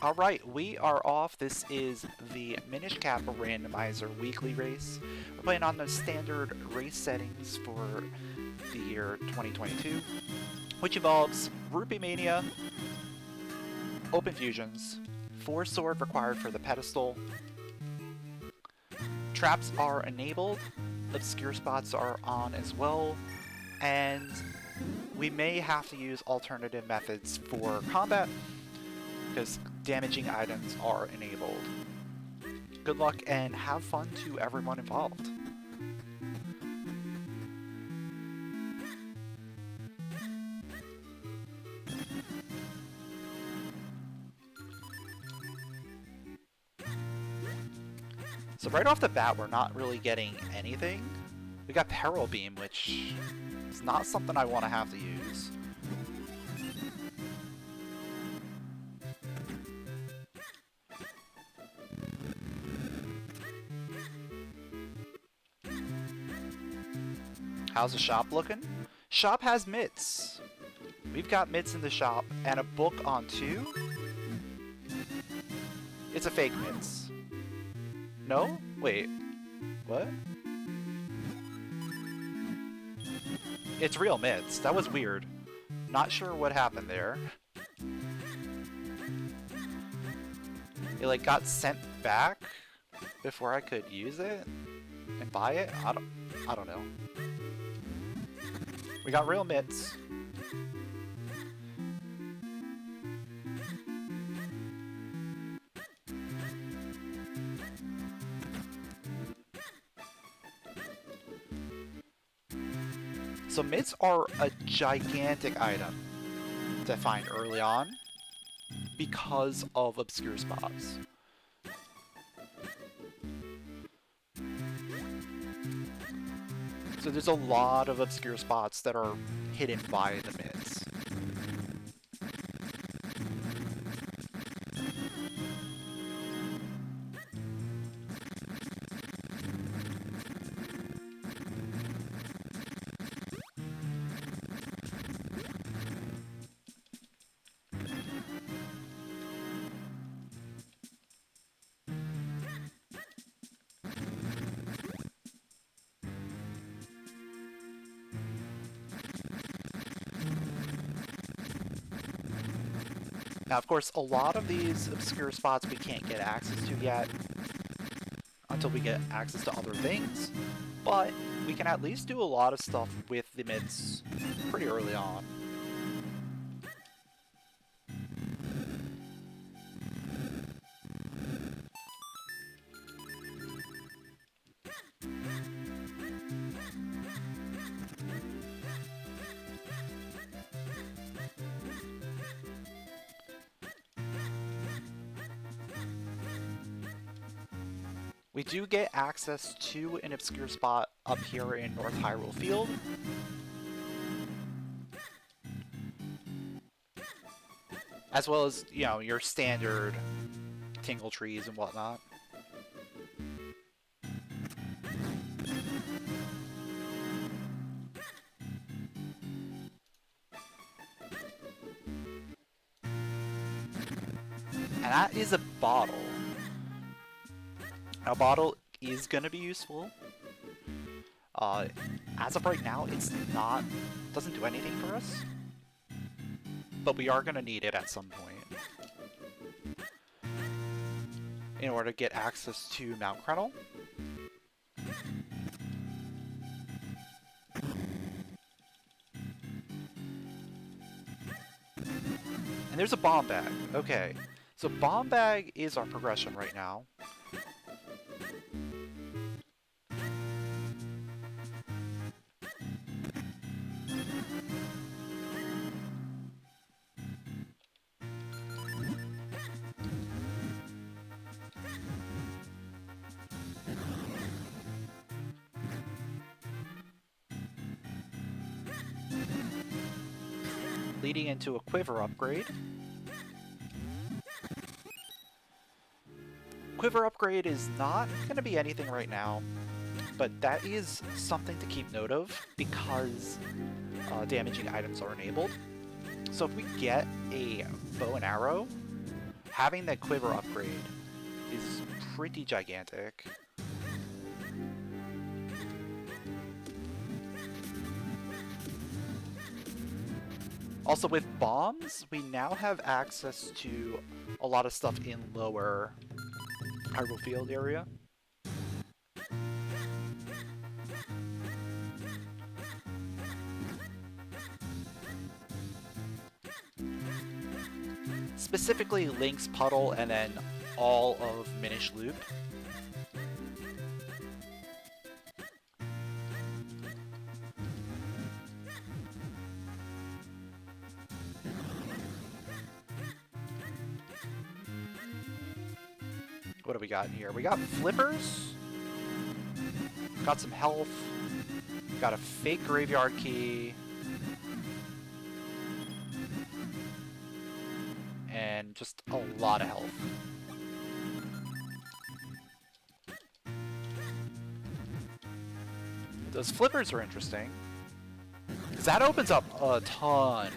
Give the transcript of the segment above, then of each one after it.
Alright, we are off. This is the Minish Randomizer weekly race. We're playing on the standard race settings for the year 2022, which involves Rupee Mania, Open Fusions, 4 sword required for the pedestal, traps are enabled, obscure spots are on as well, and we may have to use alternative methods for combat because damaging items are enabled. Good luck and have fun to everyone involved. So right off the bat, we're not really getting anything. We got Peril Beam, which is not something I want to have to use. How's the shop looking? Shop has mitts. We've got mitts in the shop and a book on 2. It's a fake mitts. No? Wait. What? It's real mitts. That was weird. Not sure what happened there. It like got sent back before I could use it and buy it. I don't know. We got real mitts. So mitts are a gigantic item to find early on because of obscure spots. So there's a lot of obscure spots that are hidden by the mitts. Now, of course, a lot of these obscure spots we can't get access to yet until we get access to other things, but we can at least do a lot of stuff with the mitts pretty early on. We do get access to an obscure spot up here in North Hyrule Field. As well as, you know, your standard tingle trees and whatnot. And that is a bottle. Now, bottle is going to be useful. As of right now, doesn't do anything for us. But we are going to need it at some point in order to get access to Mount Krennel. And there's a bomb bag. Okay, so bomb bag is our progression right now. Leading into a Quiver Upgrade. Quiver Upgrade is not going to be anything right now, but that is something to keep note of because damaging items are enabled. So if we get a bow and arrow having that Quiver Upgrade is pretty gigantic. Also, with bombs, we now have access to a lot of stuff in lower Hyrule Field area. Specifically Link's Puddle and then all of Minish Loop. What do we got in here? We got flippers. Got some health. Got a fake graveyard key. And just a lot of health. Those flippers are interesting, because that opens up a ton.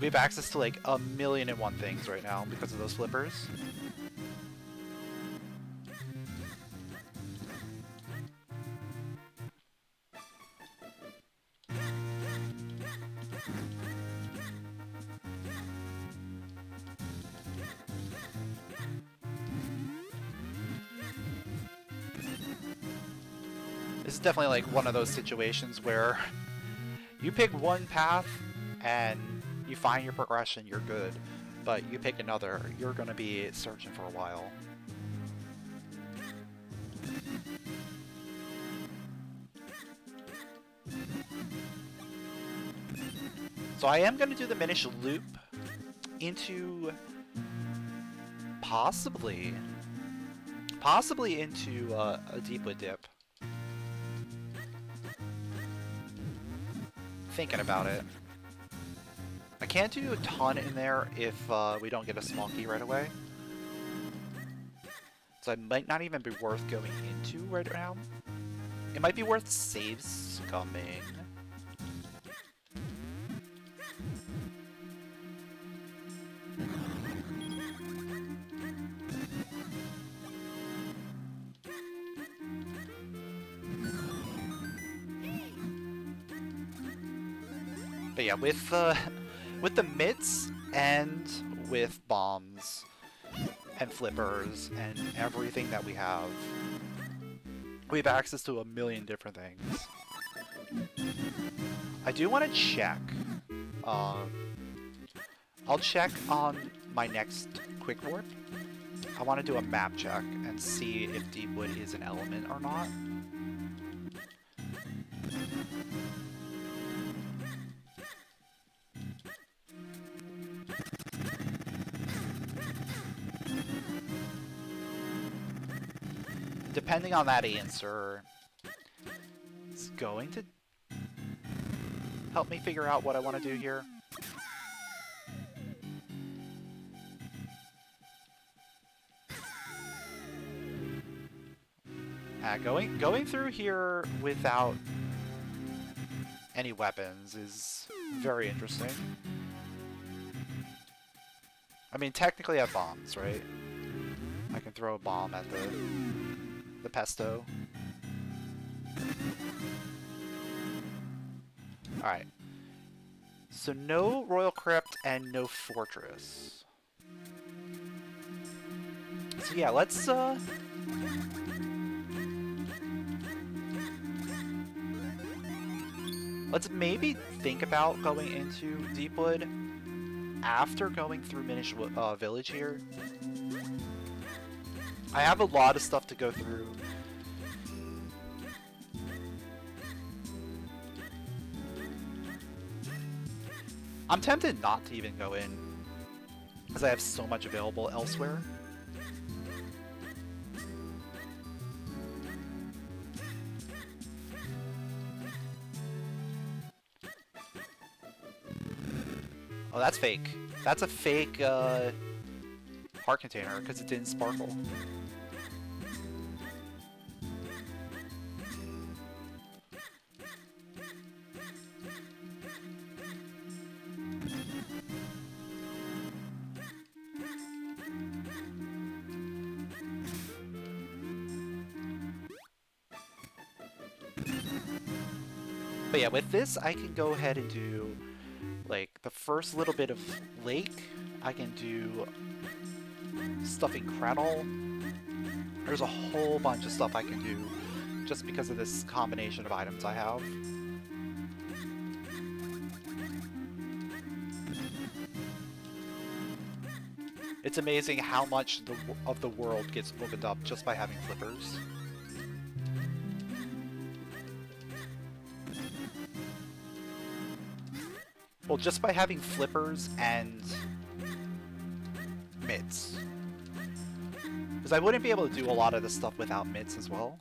We have access to like 1,000,001 things right now because of those flippers. This is definitely like one of those situations where you pick one path and you find your progression, you're good. But you pick another, you're gonna be searching for a while. So I am gonna do the Minish loop into possibly into a Deepwood dip. Thinking about it. I can't do a ton in there if we don't get a small key right away. So it might not even be worth going into right now. It might be worth save scumming. But yeah, with the mitts and with bombs and flippers and everything that we have access to 1,000,000 different things. I do want to check. I'll check on my next quick warp. I want to do a map check and see if Deepwood is an element or not. Depending on that answer, it's going to help me figure out what I want to do here. Going through here without any weapons is very interesting. I mean, technically I have bombs, right? I can throw a bomb at the pesto. Alright. So no Royal Crypt and no Fortress. So yeah, let's maybe think about going into Deepwood after going through Minish Village here. I have a lot of stuff to go through. I'm tempted not to even go in, because I have so much available elsewhere. Oh, that's fake. That's a fake heart container, because it didn't sparkle. But yeah, with this, I can go ahead and do, like, the first little bit of lake. I can do stuffing Cradle. There's a whole bunch of stuff I can do just because of this combination of items I have. It's amazing how much of the world gets opened up just by having flippers. Well, just by having flippers and mitts. Because I wouldn't be able to do a lot of this stuff without mitts as well.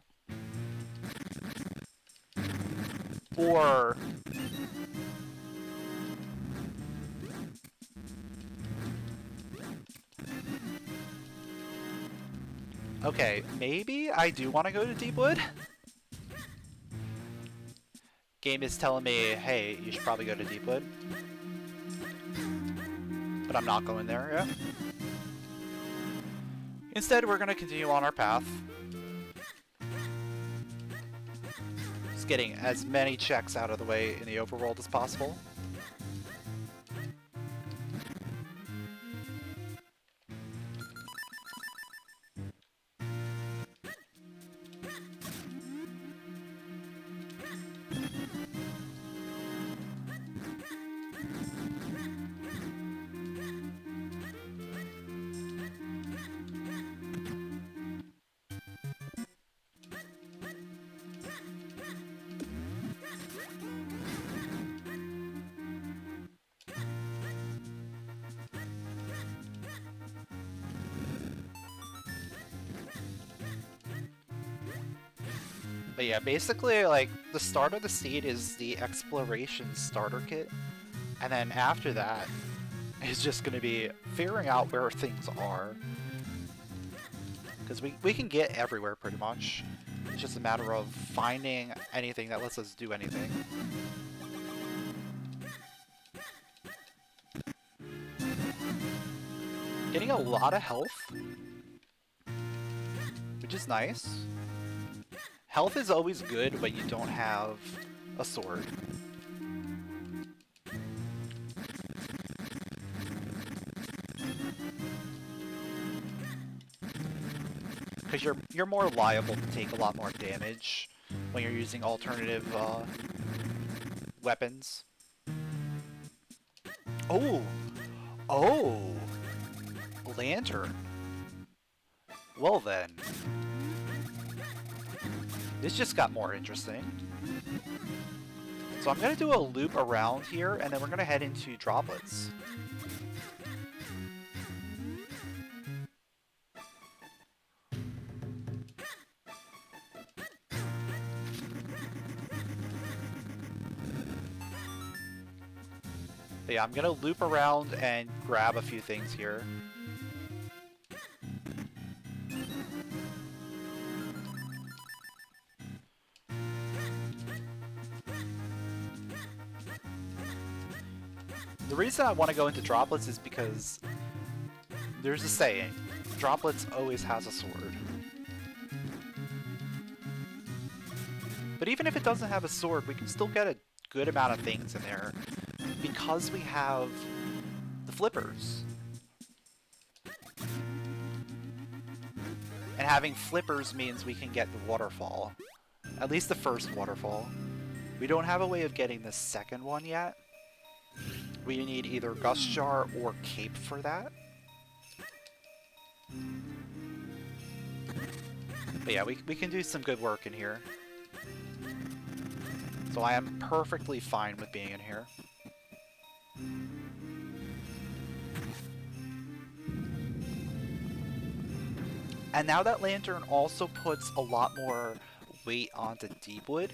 Or... okay, maybe I do want to go to Deepwood? Game is telling me, hey, you should probably go to Deepwood. But I'm not going there yet. Instead, we're going to continue on our path. Just getting as many checks out of the way in the overworld as possible. But yeah, basically, like, the start of the seed is the exploration starter kit, and then after that is just going to be figuring out where things are. Because we can get everywhere, pretty much. It's just a matter of finding anything that lets us do anything. Getting a lot of health, which is nice. Health is always good when you don't have a sword. Because you're more liable to take a lot more damage when you're using alternative weapons. Oh! Oh! Lantern. Well then. This just got more interesting. So I'm going to do a loop around here, and then we're going to head into droplets. But yeah, I'm going to loop around and grab a few things here. The reason I want to go into droplets is because there's a saying, droplets always has a sword. But even if it doesn't have a sword, we can still get a good amount of things in there because we have the flippers. And having flippers means we can get the waterfall. At least the first waterfall. We don't have a way of getting the second one yet. We need either Gust Jar or Cape for that. But yeah, we can do some good work in here. So I am perfectly fine with being in here. And now that Lantern also puts a lot more weight onto Deepwood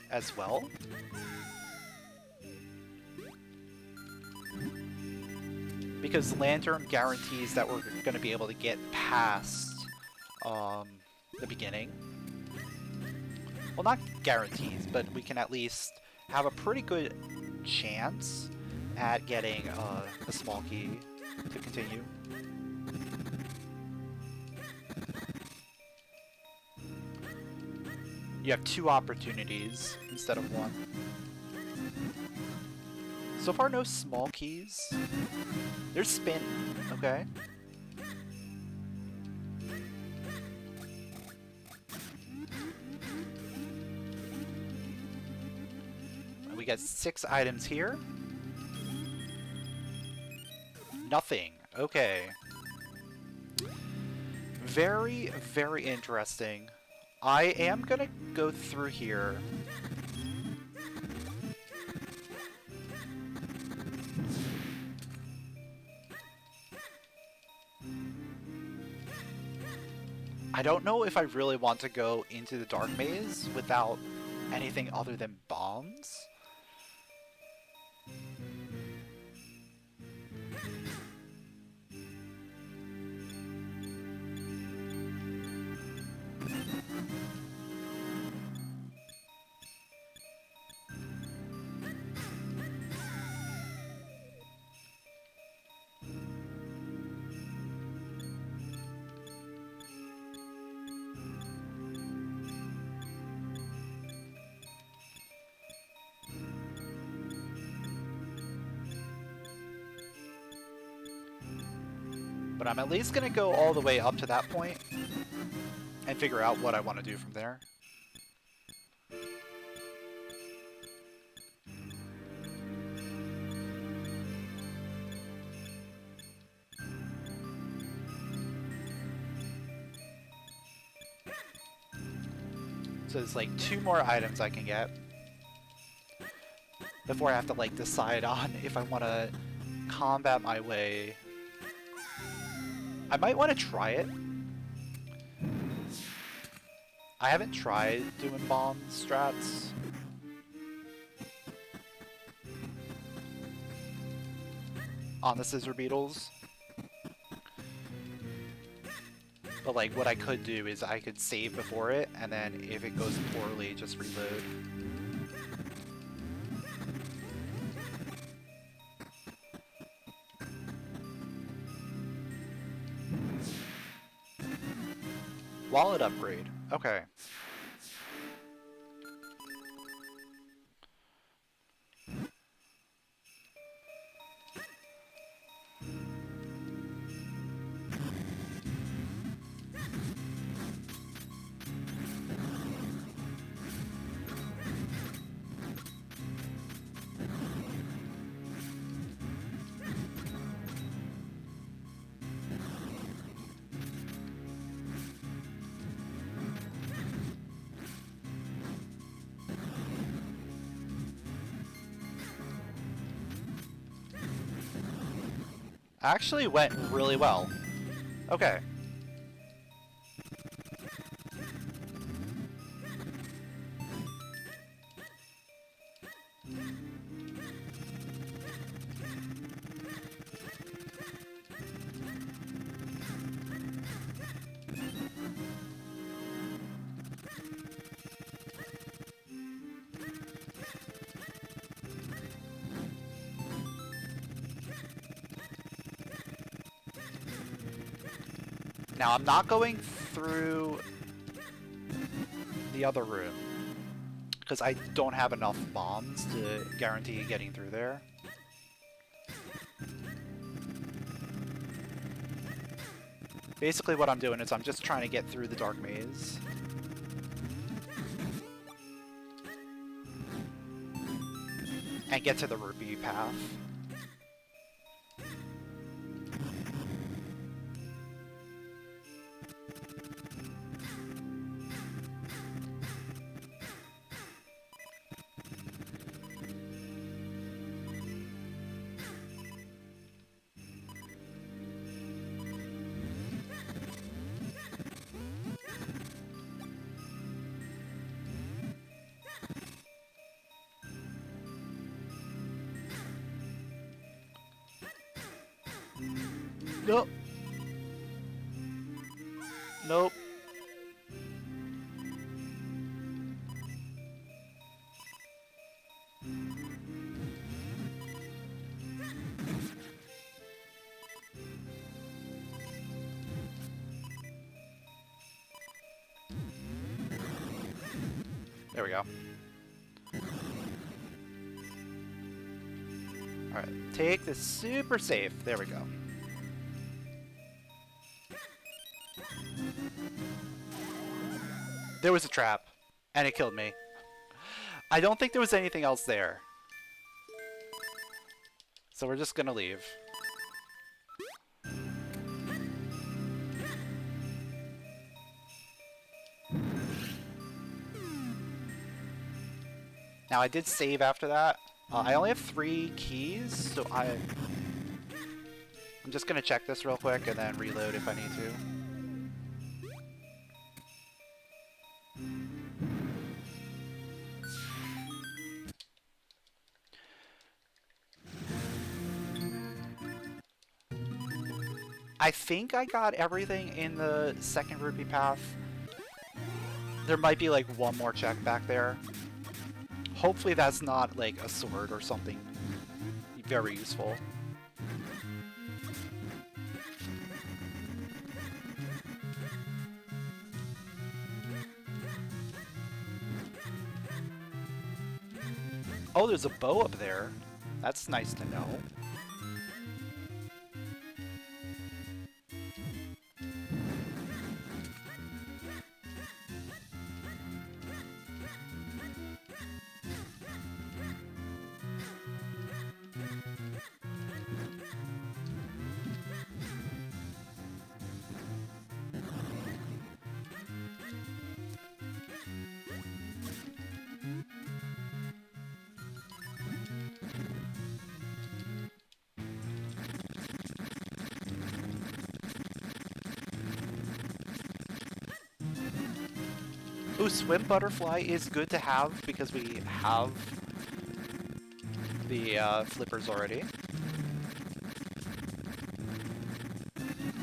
as well. Because Lantern guarantees that we're going to be able to get past the beginning. Well, not guarantees, but we can at least have a pretty good chance at getting a small key to continue. You have 2 opportunities instead of 1. So far, no small keys. There's spin. Okay. We got 6 items here. Nothing. Okay. Very, very interesting. I am gonna go through here. I don't know if I really want to go into the dark maze without anything other than bombs. But I'm at least going to go all the way up to that point and figure out what I want to do from there. So there's like 2 more items I can get before I have to like decide on if I want to combat my way. I might want to try it. I haven't tried doing bomb strats. On the scissor beetles. But like what I could do is I could save before it, and then if it goes poorly, just reload. Wallet upgrade. Okay. Actually went really well. Okay. Now, I'm not going through the other room, because I don't have enough bombs to guarantee getting through there. Basically what I'm doing is I'm just trying to get through the dark maze. And get to the Rupee path. Nope. Nope. There we go. Alright, take this super safe. There we go. There was a trap, and it killed me. I don't think there was anything else there. So we're just gonna leave. Now I did save after that. I only have 3 keys, so I'm just gonna check this real quick and then reload if I need to. I think I got everything in the second Rupee path. There might be like one more check back there. Hopefully that's not like a sword or something very useful. Oh, there's a bow up there. That's nice to know. Ooh, Swim Butterfly is good to have because we have the flippers already.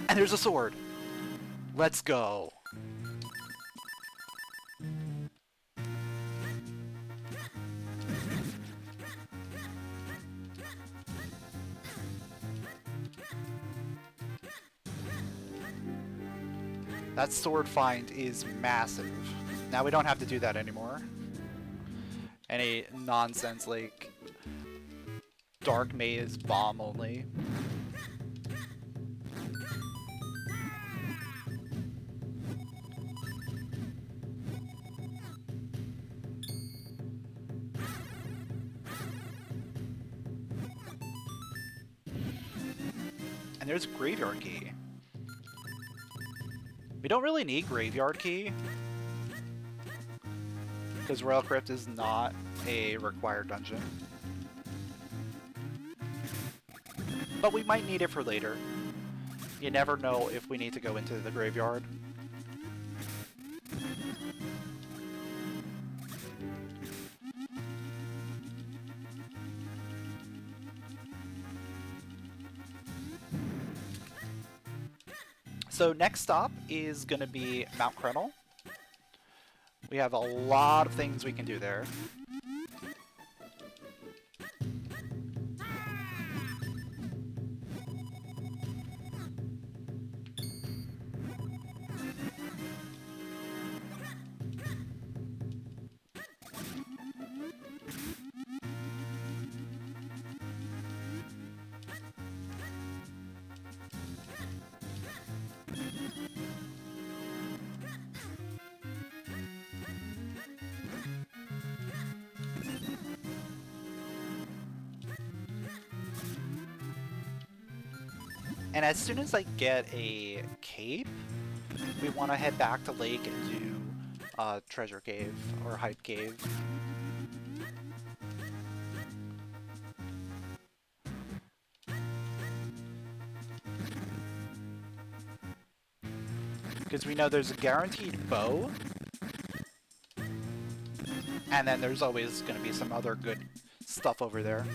And there's a sword! Let's go! That sword find is massive. Now we don't have to do that anymore. Any nonsense like Dark Maze bomb only. And there's a graveyard key. We don't really need graveyard key, because Royal Crypt is not a required dungeon. But we might need it for later. You never know if we need to go into the graveyard. So next stop is going to be Mount Krennel. We have a lot of things we can do there. And as soon as I get a cape, we want to head back to Lake and do Treasure Cave or Hype Cave. Because we know there's a guaranteed bow, and then there's always going to be some other good stuff over there.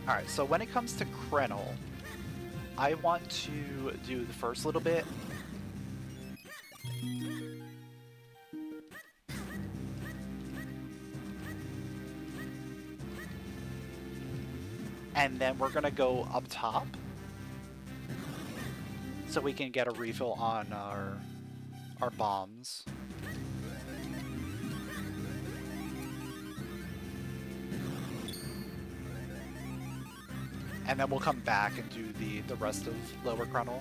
Alright, so when it comes to Krenel, I want to do the first little bit. And then we're gonna go up top so we can get a refill on our bombs. And then we'll come back and do the rest of Lower Krenel.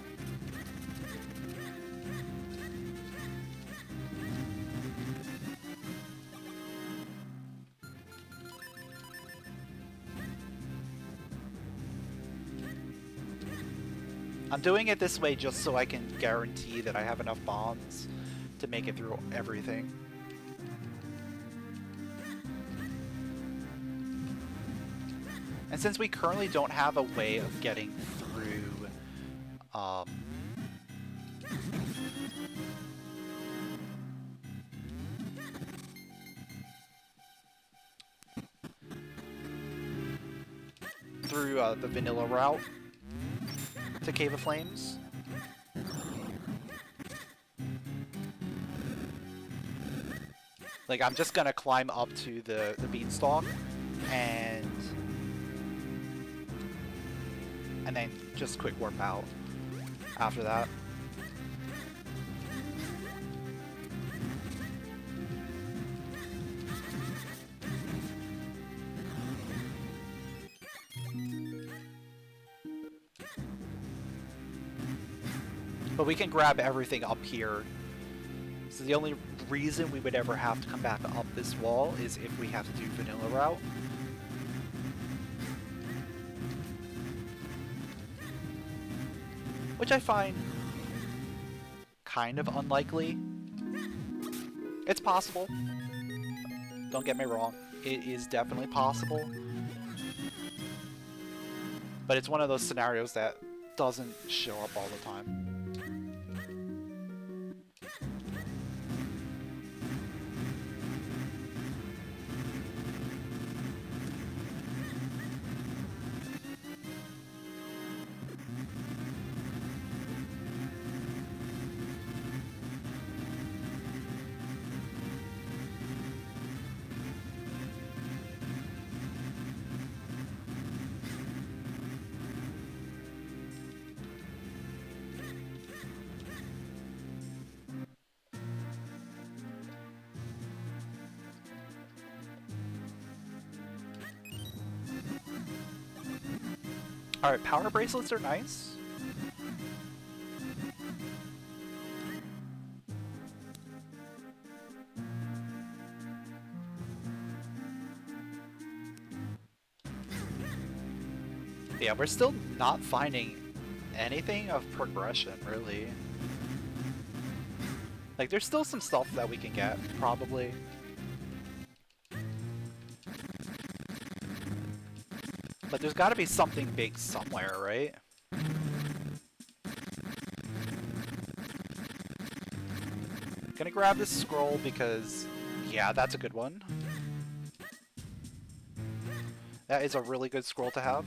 I'm doing it this way just so I can guarantee that I have enough bombs to make it through everything. And since we currently don't have a way of getting through the vanilla route to Cave of Flames, like I'm just gonna climb up to the beanstalk and then just quick warp out after that. But we can grab everything up here. So the only reason we would ever have to come back up this wall is if we have to do vanilla route. Which I find kind of unlikely. It's possible. Don't get me wrong. It is definitely possible. But it's one of those scenarios that doesn't show up all the time. Alright, power bracelets are nice. Yeah, we're still not finding anything of progression, really. Like, there's still some stuff that we can get, probably. But there's gotta be something big somewhere, right? Gonna grab this scroll because, yeah, that's a good one. That is a really good scroll to have.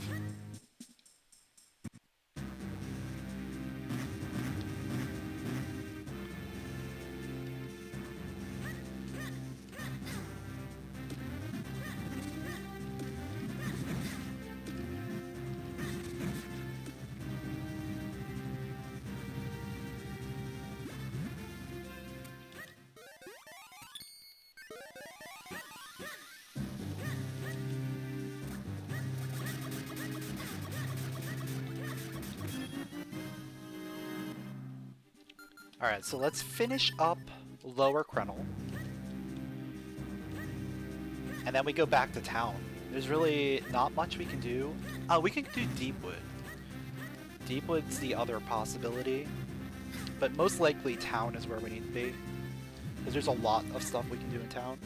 Alright, so let's finish up Lower Krenel. And then we go back to town. There's really not much we can do. We can do Deepwood. Deepwood's the other possibility. But most likely town is where we need to be. Because there's a lot of stuff we can do in town.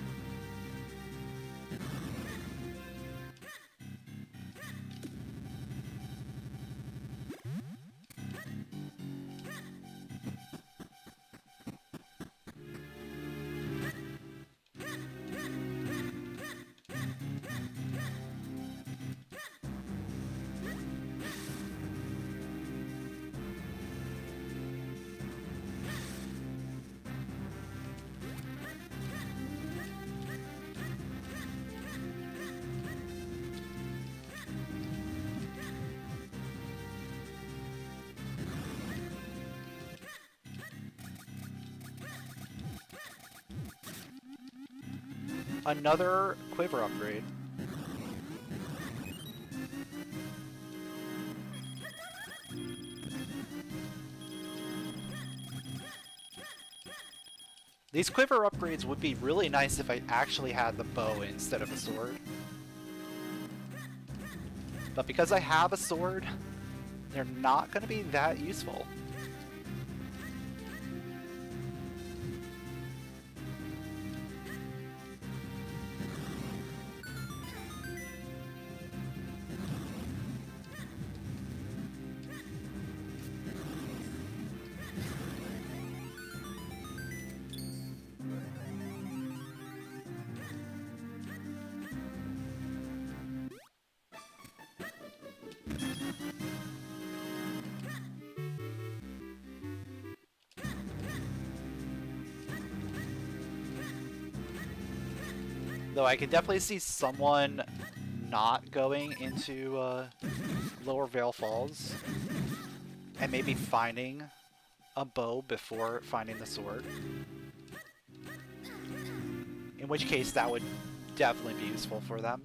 Another Quiver Upgrade. These Quiver Upgrades would be really nice if I actually had the bow instead of a sword. But because I have a sword, they're not going to be that useful. Though I can definitely see someone not going into Lower Vale Falls and maybe finding a bow before finding the sword. In which case that would definitely be useful for them.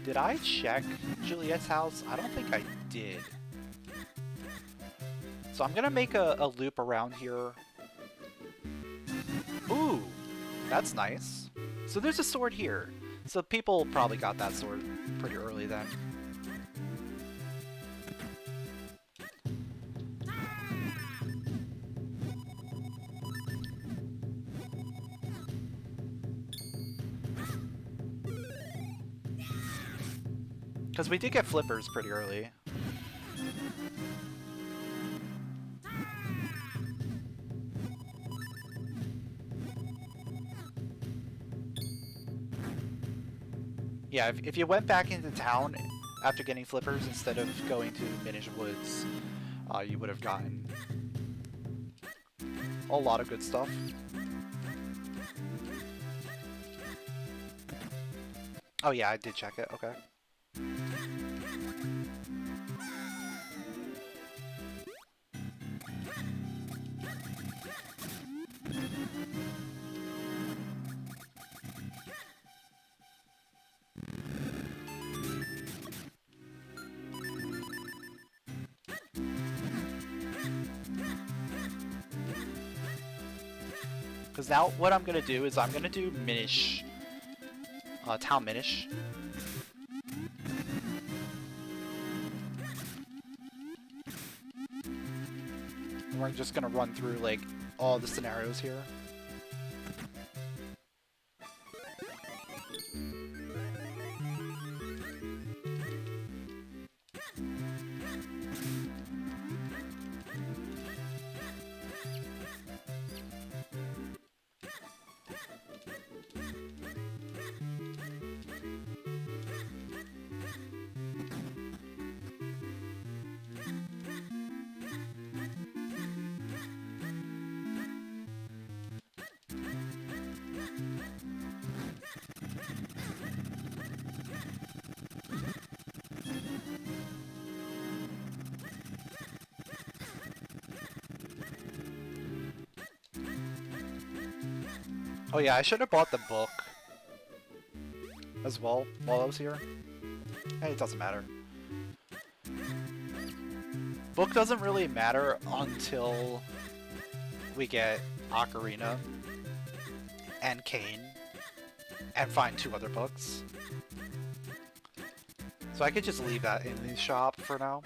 Did I check Juliet's house? I don't think I did. So I'm gonna make a loop around here. Ooh, that's nice. So there's a sword here. So people probably got that sword pretty early then. Because we did get flippers pretty early. Yeah, if you went back into town after getting flippers instead of going to Minish Woods, you would have gotten a lot of good stuff. Oh yeah, I did check it, okay. Because now what I'm going to do is I'm going to do Minish, Town Minish. And we're just going to run through like all the scenarios here. Oh yeah, I should have bought the book as well while I was here. Hey, it doesn't matter. Book doesn't really matter until we get Ocarina and Kane and find 2 other books. So I could just leave that in the shop for now.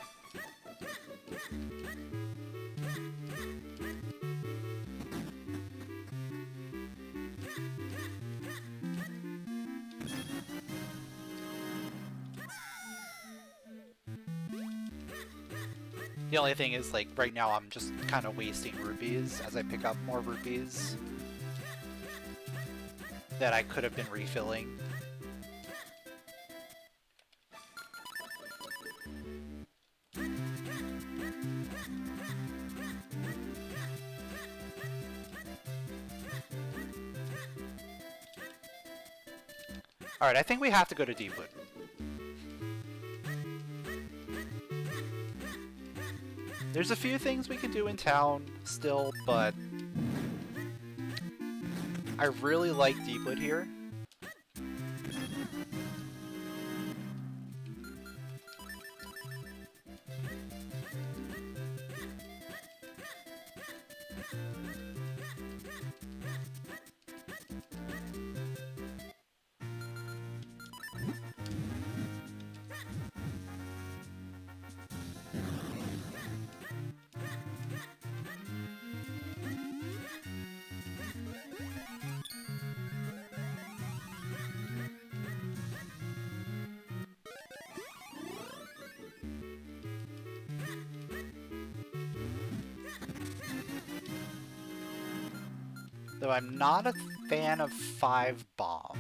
The only thing is, like, right now I'm just kind of wasting rupees as I pick up more rupees that I could have been refilling. Alright, I think we have to go to Deepwood. There's a few things we can do in town still, but I really like Deepwood here. Though I'm not a fan of 5 bombs.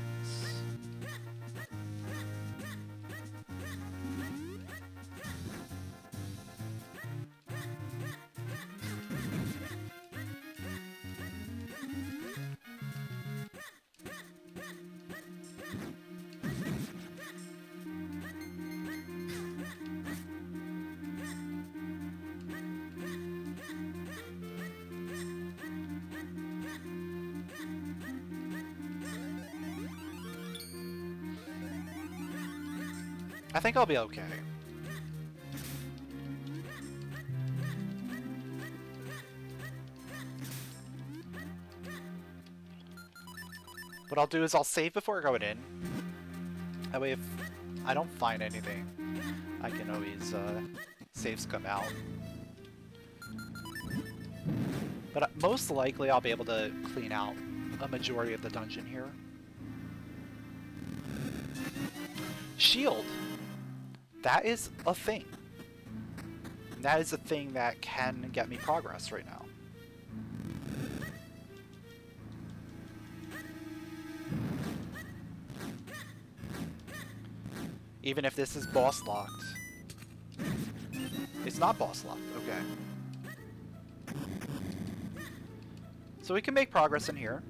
I think I'll be okay. What I'll do is I'll save before going in. That way if I don't find anything, I can always save scum out. But most likely I'll be able to clean out a majority of the dungeon here. Shield! That is a thing. That is a thing that can get me progress right now. Even if this is boss locked. It's not boss locked, okay. So we can make progress in here.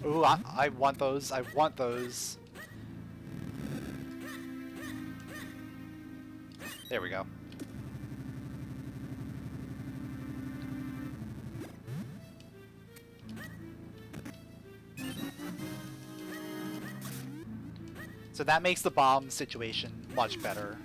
Ooh, I want those. I want those. There we go. So that makes the bomb situation much better.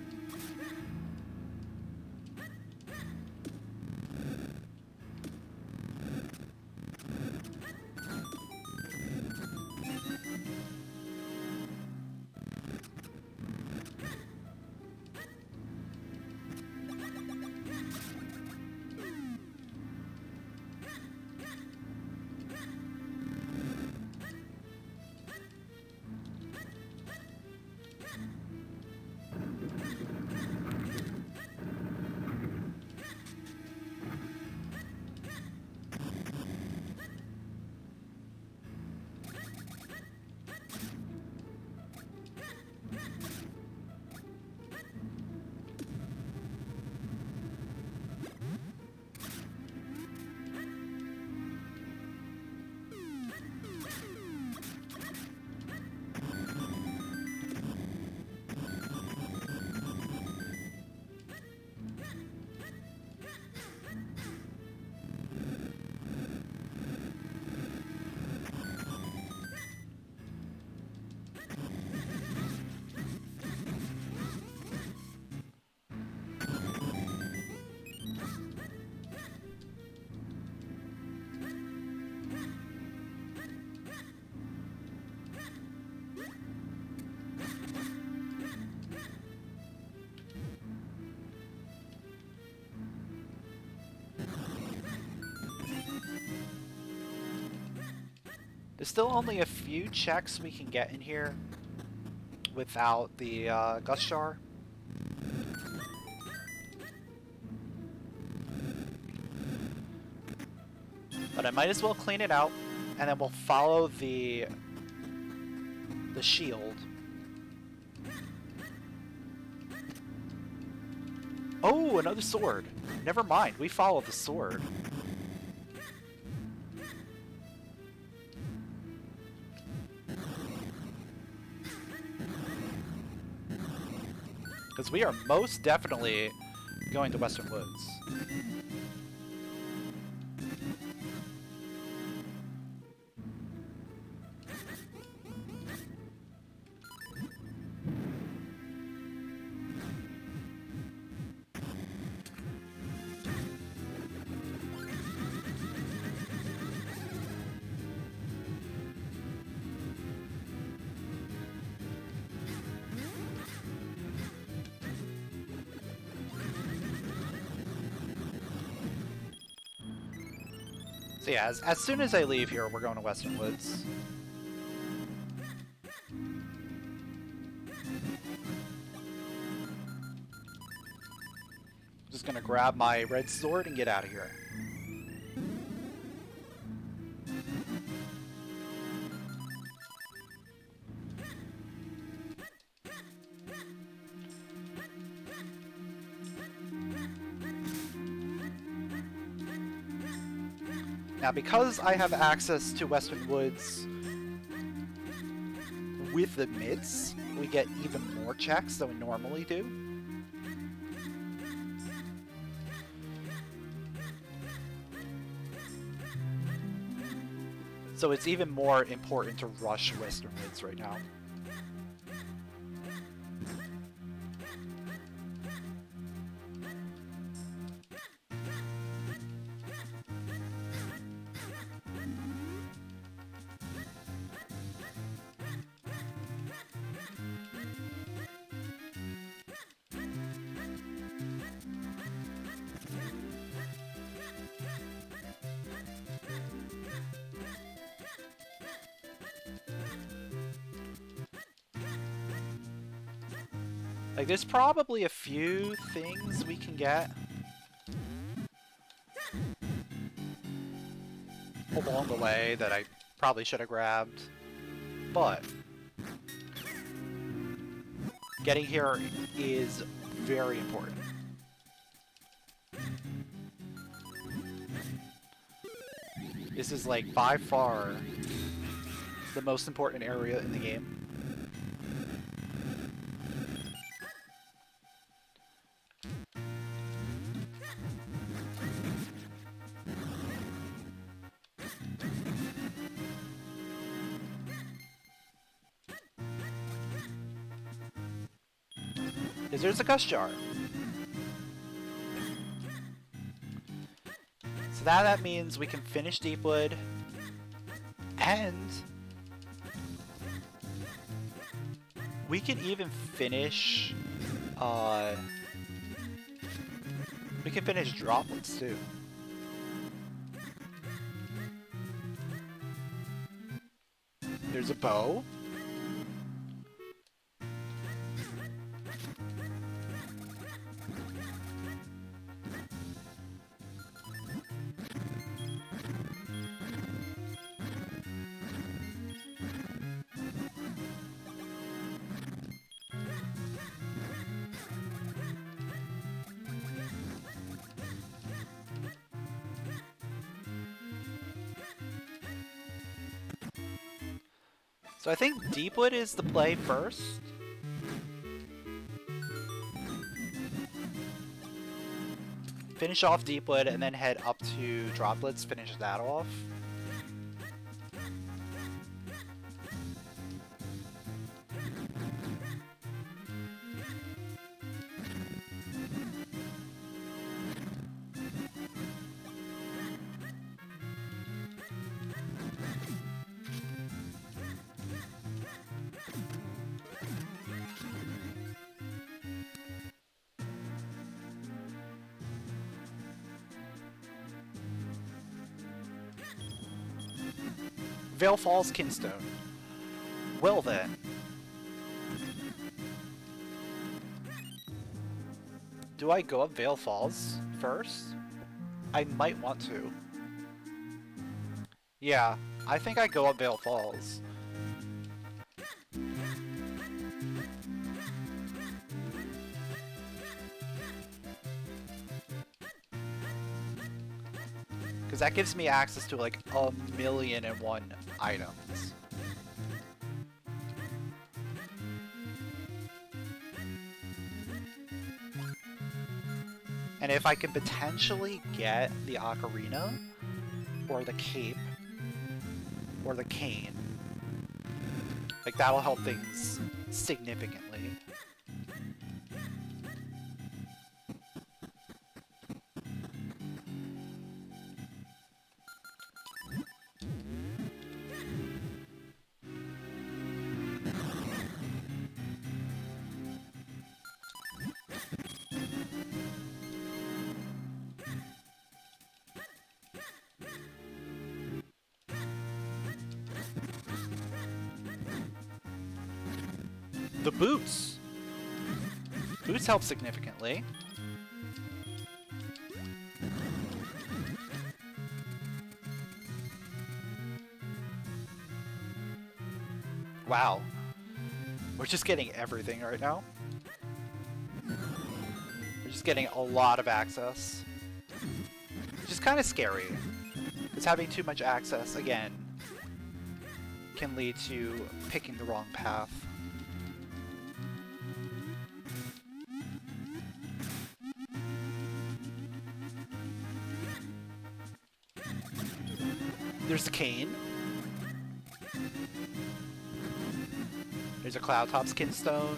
There's still only a few checks we can get in here without the gust jar. But I might as well clean it out, and then we'll follow the shield. Oh, another sword. Never mind, we follow the sword. Because we are most definitely going to Western Woods. So yeah, as soon as I leave here, we're going to Western Woods. Just gonna grab my red sword and get out of here. Now, because I have access to Western Woods with the mids, we get even more checks than we normally do. So it's even more important to rush Western Woods right now. Like, there's probably a few things we can get along the way that I probably should have grabbed, but getting here is very important. This is, like, by far the most important area in the game. There's a gust jar. So that means we can finish Deepwood, and we can even finish droplets too. There's a bow. So I think Deepwood is the play first. Finish off Deepwood and then head up to Droplets, finish that off. Vale Falls Kinstone. Well then. Do I go up Vale Falls first? I might want to. Yeah, I think I go up Vale Falls. Because that gives me access to like 1,000,001 items. And if I can potentially get the ocarina, or the cape, or the cane, like that'll help things significantly. The boots! Boots help significantly. Wow. We're just getting everything right now. We're just getting a lot of access. Which is kind of scary. Because having too much access, again, can lead to picking the wrong path. There's the cane. There's a Cloudtop's kinstone.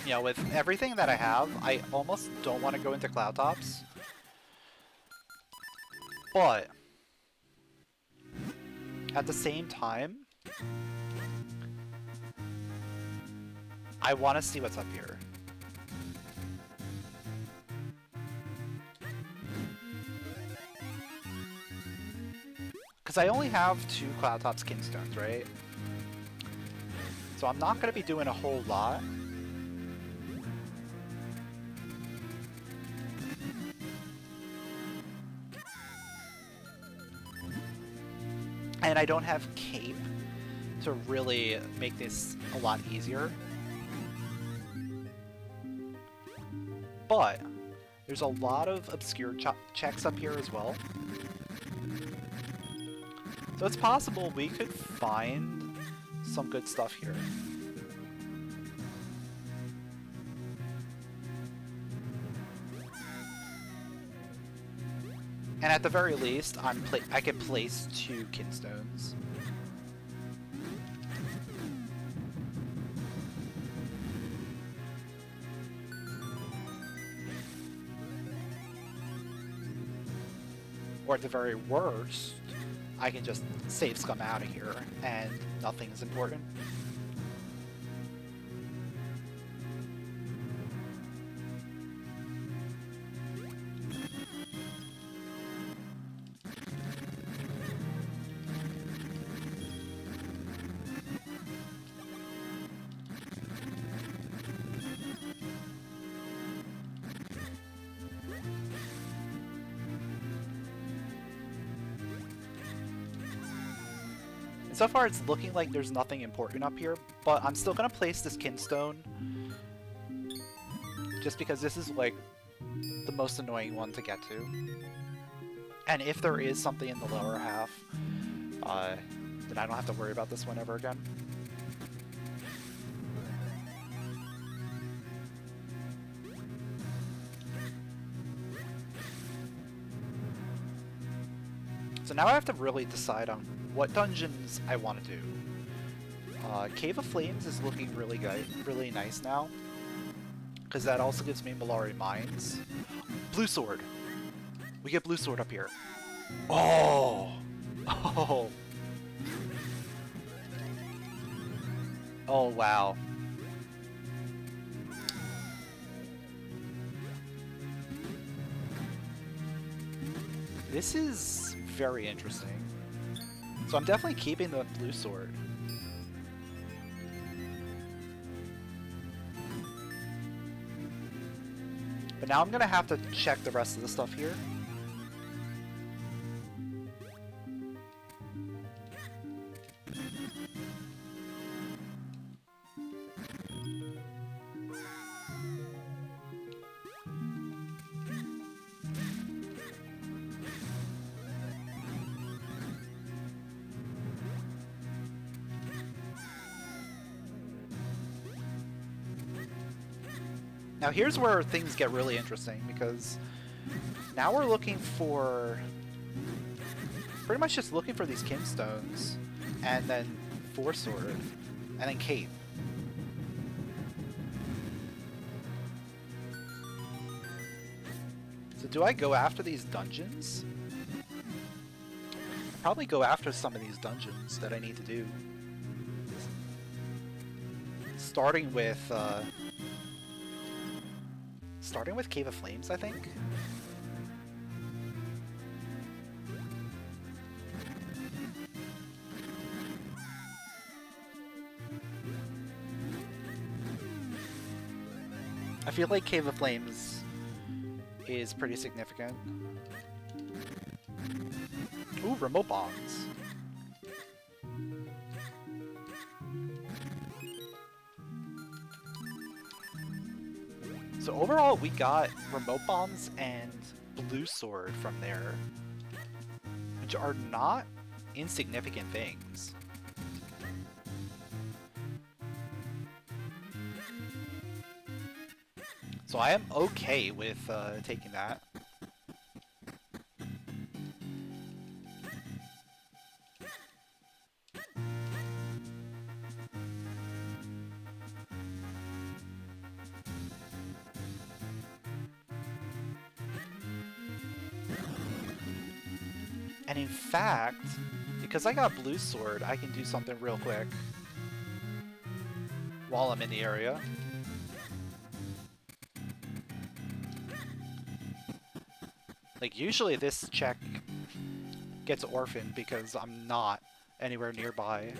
You know, with everything that I have, I almost don't want to go into Cloudtops. But at the same time, I want to see what's up here. Because I only have 2 Cloudtops kinstones, right? So I'm not going to be doing a whole lot. And I don't have Cape to really make this a lot easier. But there's a lot of obscure checks up here as well. So it's possible we could find some good stuff here. And at the very least, I can place 2 kinstones. Or at the very worst, I can just save scum out of here and nothing's important. So far it's looking like there's nothing important up here, but I'm still gonna place this kinstone just because this is like the most annoying one to get to. And if there is something in the lower half, then I don't have to worry about this one ever again. So now I have to really decide on what dungeons I want to do. Cave of Flames is looking really good, really nice now, because that also gives me Malari Mines. Blue Sword! We get Blue Sword up here. Oh! Oh! Oh, wow. This is very interesting. So I'm definitely keeping the Blue Sword. But now I'm gonna have to check the rest of the stuff here. Now here's where things get really interesting, because now we're looking for... pretty much just looking for these kinstones, and then Force Sword, and then Cape. So do I go after these dungeons? I'll probably go after some of these dungeons that I need to do. Starting with Cave of Flames, I think. I feel like Cave of Flames is pretty significant. Ooh, remote bombs. So overall, we got remote bombs and Blue Sword from there, which are not insignificant things. So I am okay with taking that. And in fact, because I got Blue Sword, I can do something real quick while I'm in the area. Like, usually this check gets orphaned because I'm not anywhere nearby.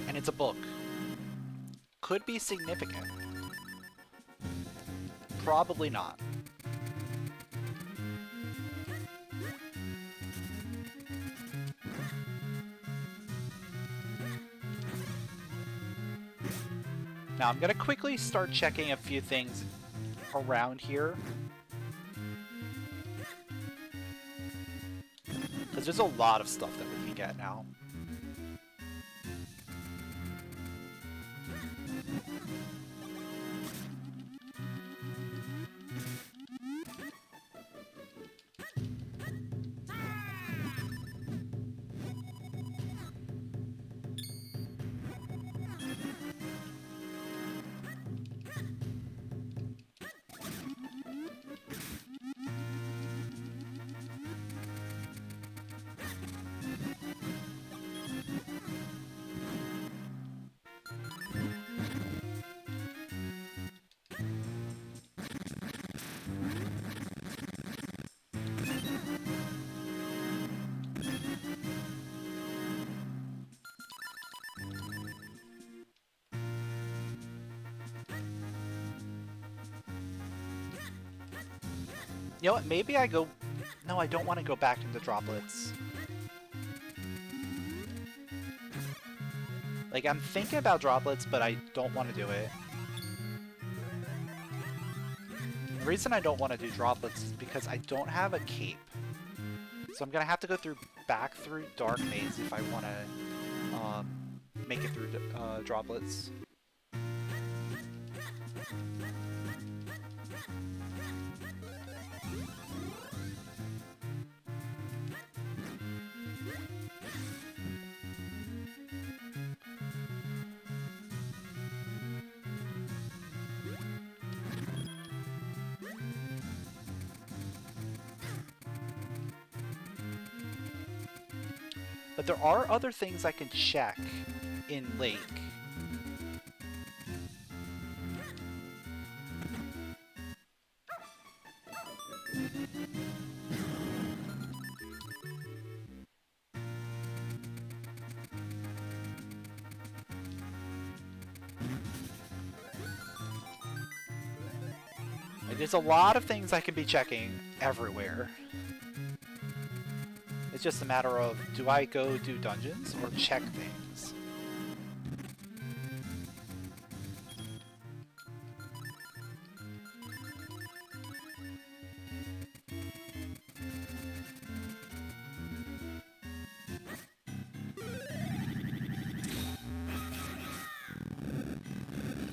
And it's a book. Could be significant. Probably not. Now I'm gonna quickly start checking a few things around here. Because there's a lot of stuff that we can get now. You know what, maybe I go... No, I don't want to go back into droplets. Like, I'm thinking about droplets, but I don't want to do it. reason I don't want to do droplets is because I don't have a cape. So I'm going to have to go back through Dark Maze if I want to make it through droplets. But there are other things I can check in Lake. Like, there's a lot of things I can be checking everywhere. It's just a matter of, do I go do dungeons or check things?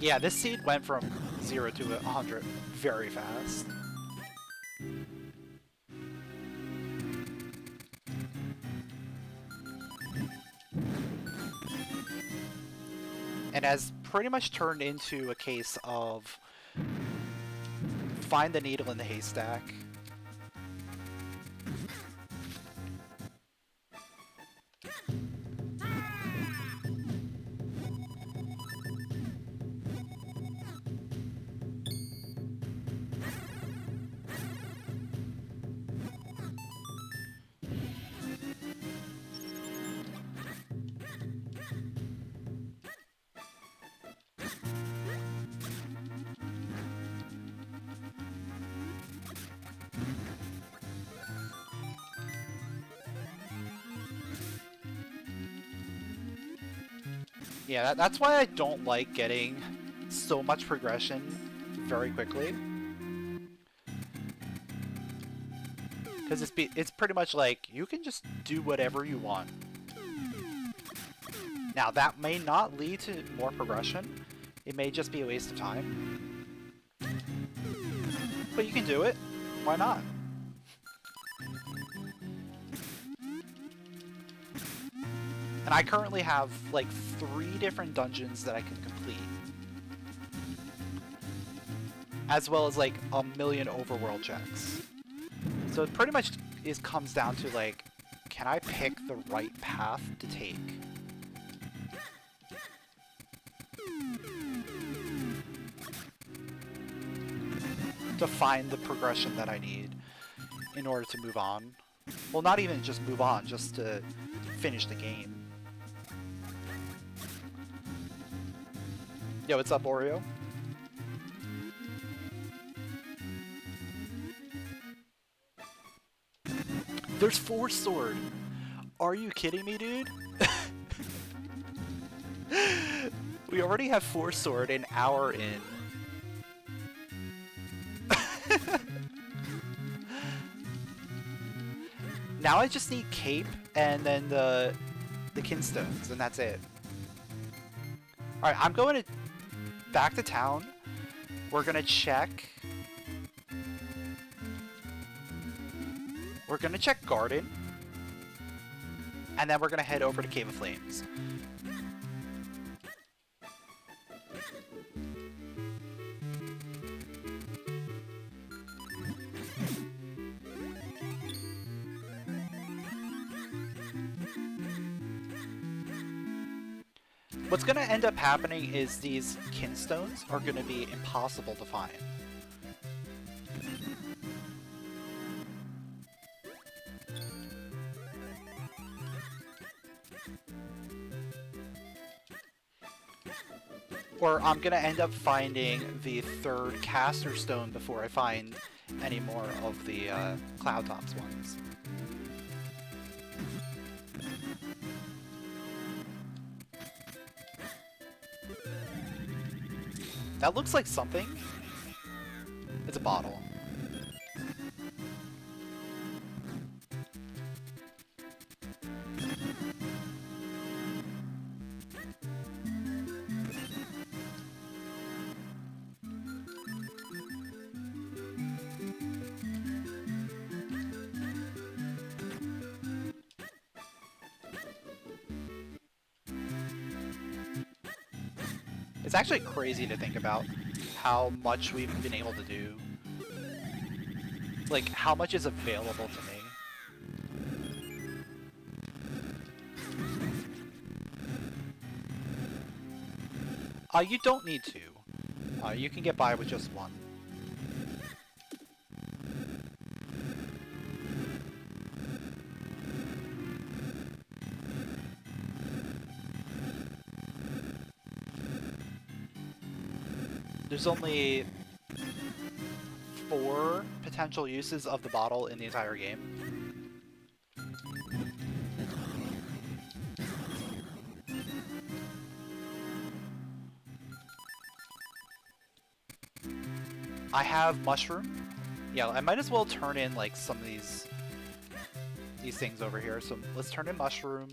Yeah, this seed went from 0 to 100 very fast. And has pretty much turned into a case of find the needle in the haystack. Yeah, that's why I don't like getting so much progression very quickly. Because it's pretty much like, you can just do whatever you want. Now, that may not lead to more progression. It may just be a waste of time. But you can do it. Why not? And I currently have like 3 different dungeons that I can complete. As well as like a million overworld checks. So it pretty much comes down to like, can I pick the right path to take? To find the progression that I need in order to move on. Well, not even just move on, just to finish the game. Yo, what's up, Oreo? There's 4 sword! Are you kidding me, dude? We already have 4 sword an hour in. Now I just need cape and then the kinstones, and that's it. Alright, I'm going back to town. We're gonna check. We're gonna check Garden. And then we're gonna head over to Cave of Flames. What's going to end up happening is these kinstones are going to be impossible to find. Or I'm going to end up finding the 3rd caster stone before I find any more of the Cloud Tops ones. That looks like something. It's a bottle. It's actually crazy to think about how much we've been able to do. Like, how much is available to me. You don't need to. You can get by with just one. There's only 4 potential uses of the bottle in the entire game. I have mushroom. Yeah, I might as well turn in like some of these things over here. So let's turn in mushroom.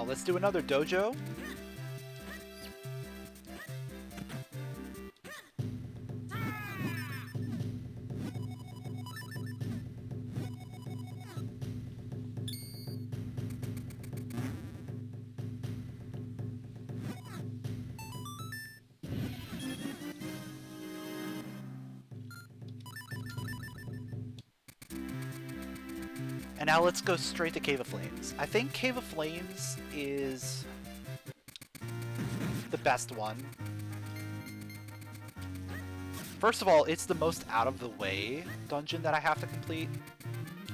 Let's do another dojo. And now let's go straight to Cave of Flames. I think Cave of Flames is the best one. First of all, it's the most out of the way dungeon that I have to complete.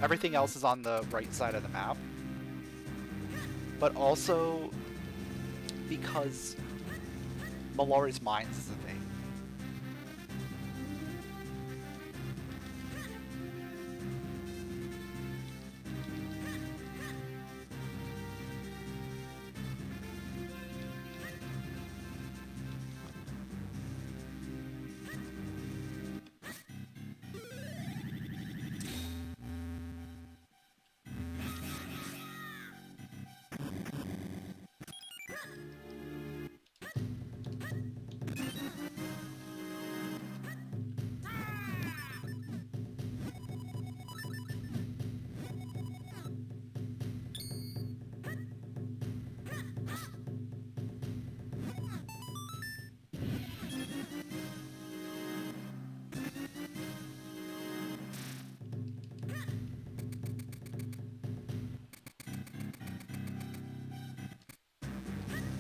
Everything else is on the right side of the map. But also because Mallory's Mines is a thing.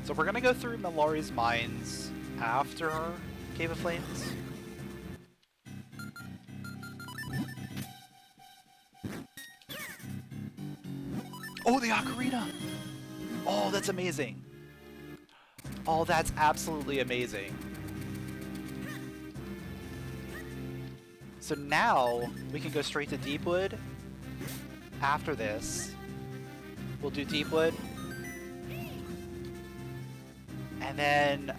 So we're gonna go through Mallory's Mines after Cave of Flames. Oh, the ocarina! Oh, that's amazing! Oh, that's absolutely amazing. So now we can go straight to Deepwood. After this, we'll do Deepwood. And then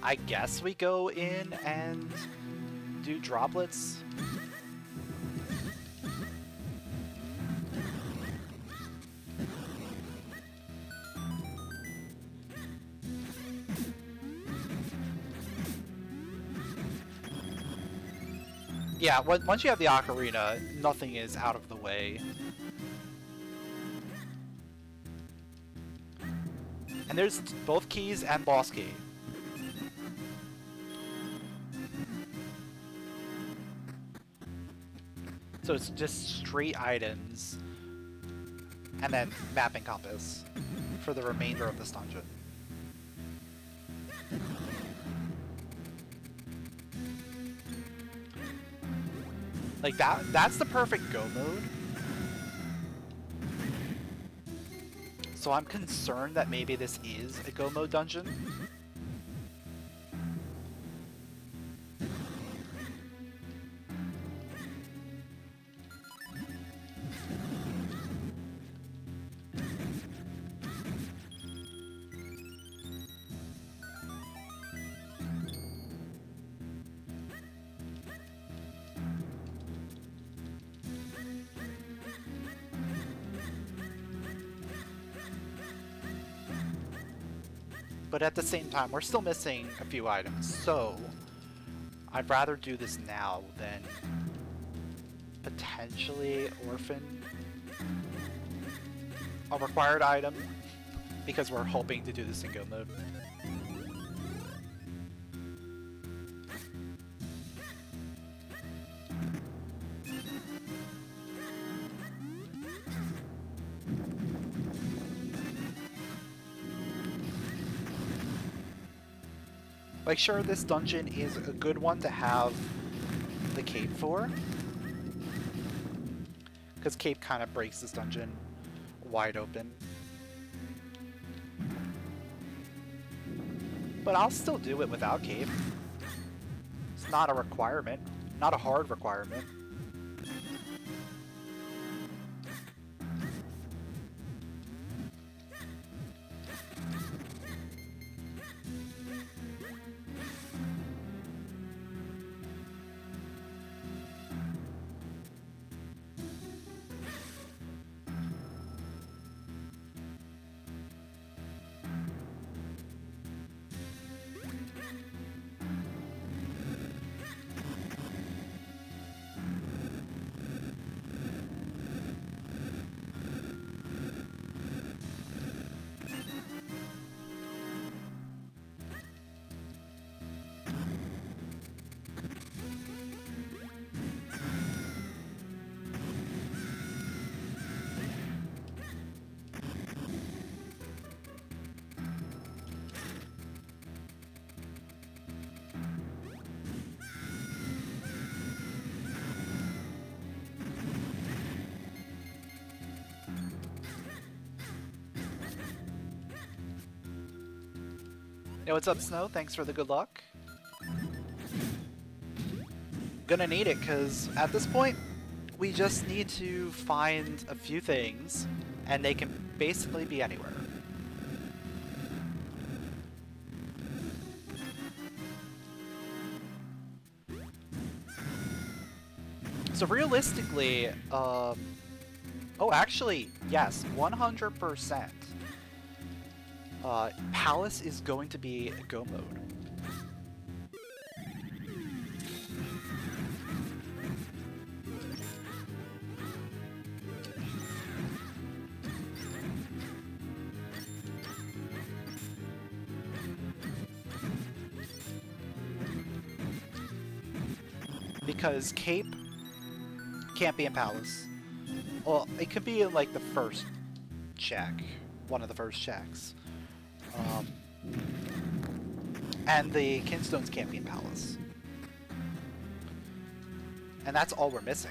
I guess we go in and do droplets. Yeah, once you have the ocarina, nothing is out of the way. And there's both keys and boss key. So it's just straight items and then map and compass for the remainder of this dungeon. Like that's the perfect go mode. So I'm concerned that maybe this is a go mode dungeon. but at the same time, we're still missing a few items, so I'd rather do this now than potentially orphan a required item, because we're hoping to do this in go mode. Like, sure, this dungeon is a good one to have the cape for, because cape kind of breaks this dungeon wide open. But I'll still do it without cape. It's not a requirement, not a hard requirement. Hey, what's up, Snow? Thanks for the good luck. Gonna need it, because at this point, we just need to find a few things, and they can basically be anywhere. So realistically, oh, actually, yes, 100%. Palace is going to be go mode. Because Cape can't be in Palace. Well, it could be in, like, the first check. One of the first checks. And the kinstones can't be in Palace. And that's all we're missing.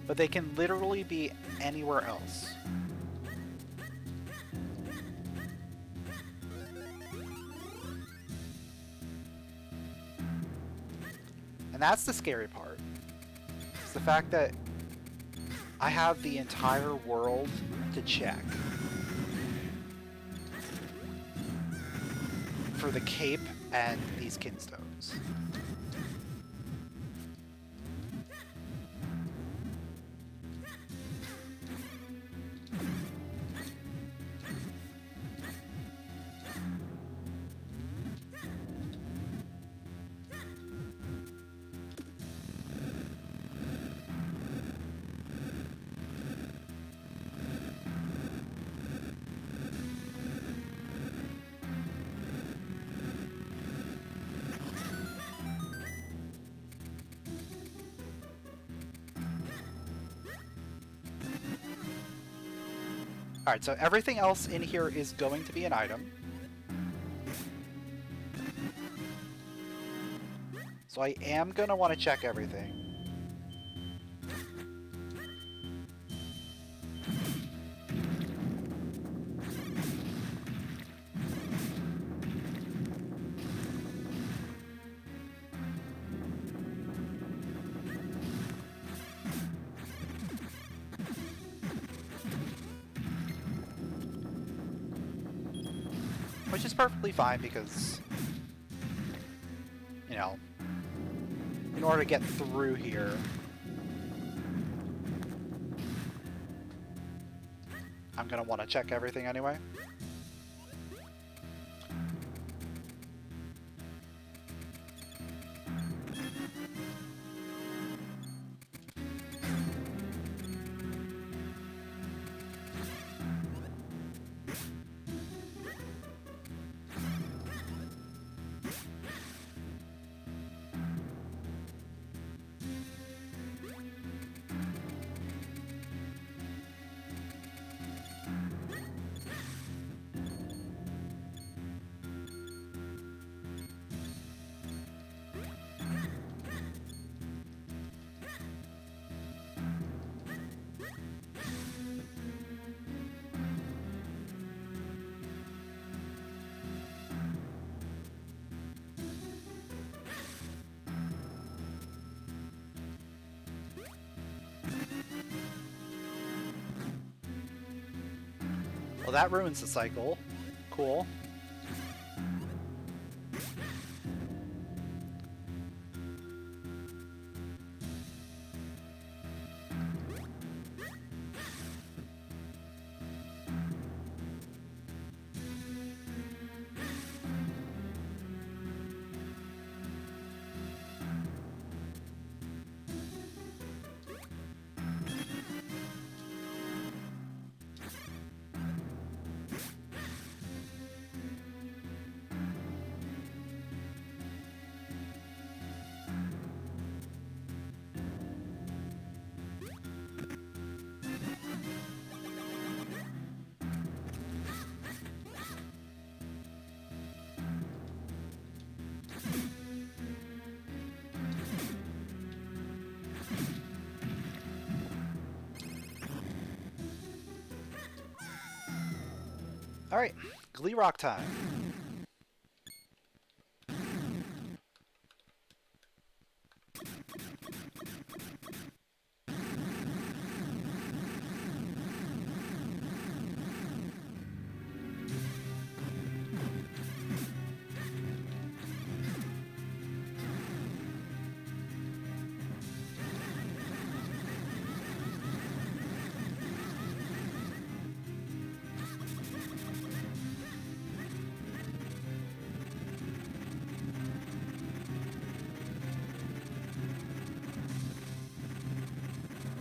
But they can literally be anywhere else. And that's the scary part. It's the fact that I have the entire world to check for the cape and these kinstones. Alright, so everything else in here is going to be an item. So I am going to want to check everything. Which is perfectly fine because you know, in order to get through here, I'm gonna want to check everything anyway. Well, that ruins the cycle. Cool. Alright, Glee Rock time.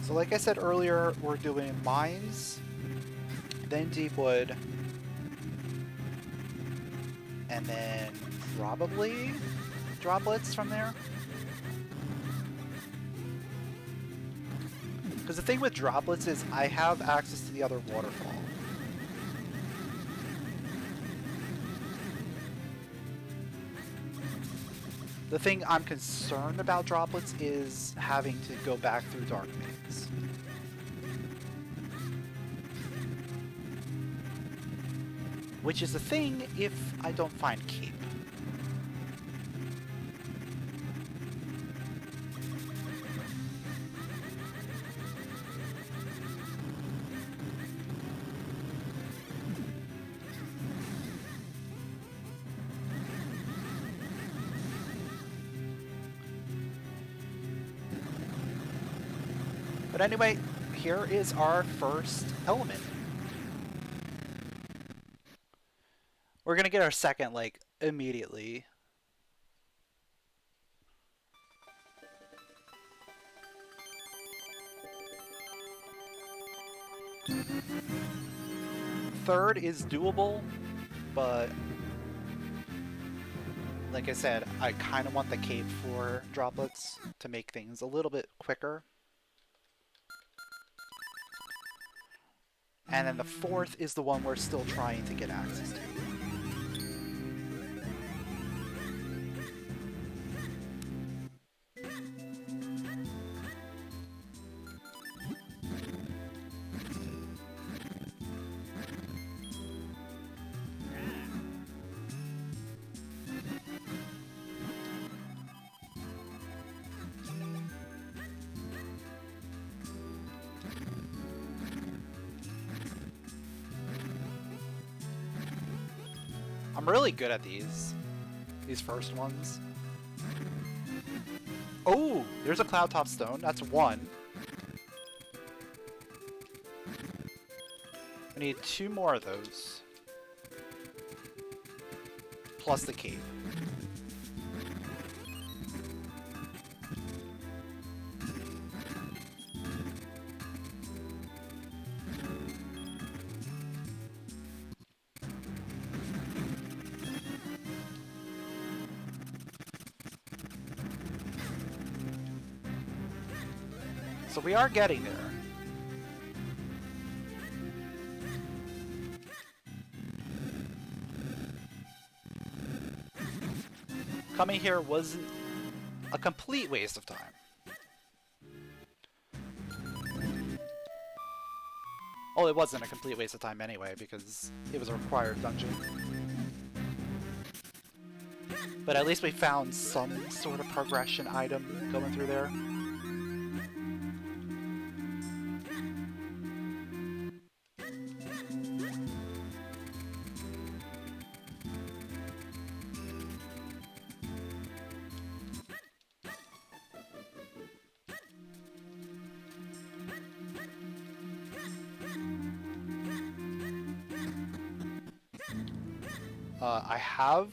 So like I said earlier, we're doing mines, then Deepwood, and then probably droplets from there. Because the thing with droplets is I have access to the other waterfall. The thing I'm concerned about droplets is having to go back through Dark Maze. Which is a thing if I don't find Keep. But anyway, here is our first element. We're gonna get our second, like, immediately. Third is doable, but like I said, I kind of want the cape for droplets to make things a little bit quicker. And then the fourth is the one we're still trying to get access to. I'm really good at these first ones. Oh, there's a cloud top stone. That's one. We need 2 more of those. Plus the cape. So we are getting there. Coming here wasn't a complete waste of time. Oh, it wasn't a complete waste of time anyway, because it was a required dungeon. But at least we found some sort of progression item going through there. I have...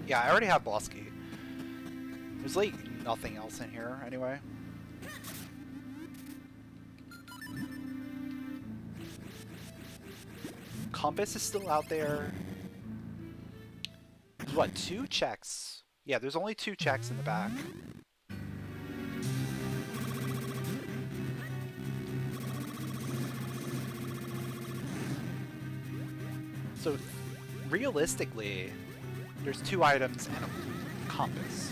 Yeah, I already have Bosky. There's like nothing else in here anyway. Compass is still out there. There's what, 2 checks? Yeah, there's only 2 checks in the back. So, realistically, there's 2 items and a compass.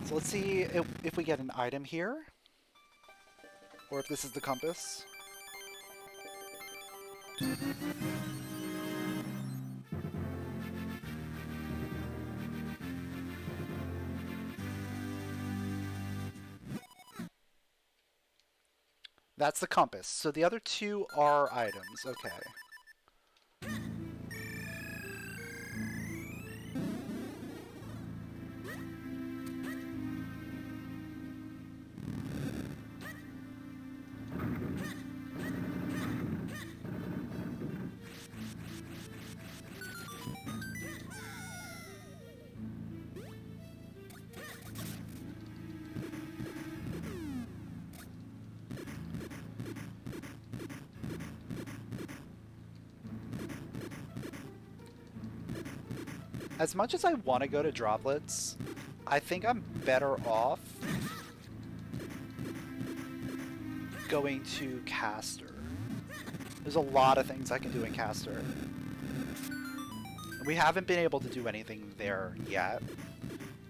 So let's see if we get an item here, or if this is the compass. That's the compass. So the other 2 are items. Okay. As much as I want to go to droplets, I think I'm better off going to caster. There's a lot of things I can do in caster. We haven't been able to do anything there yet,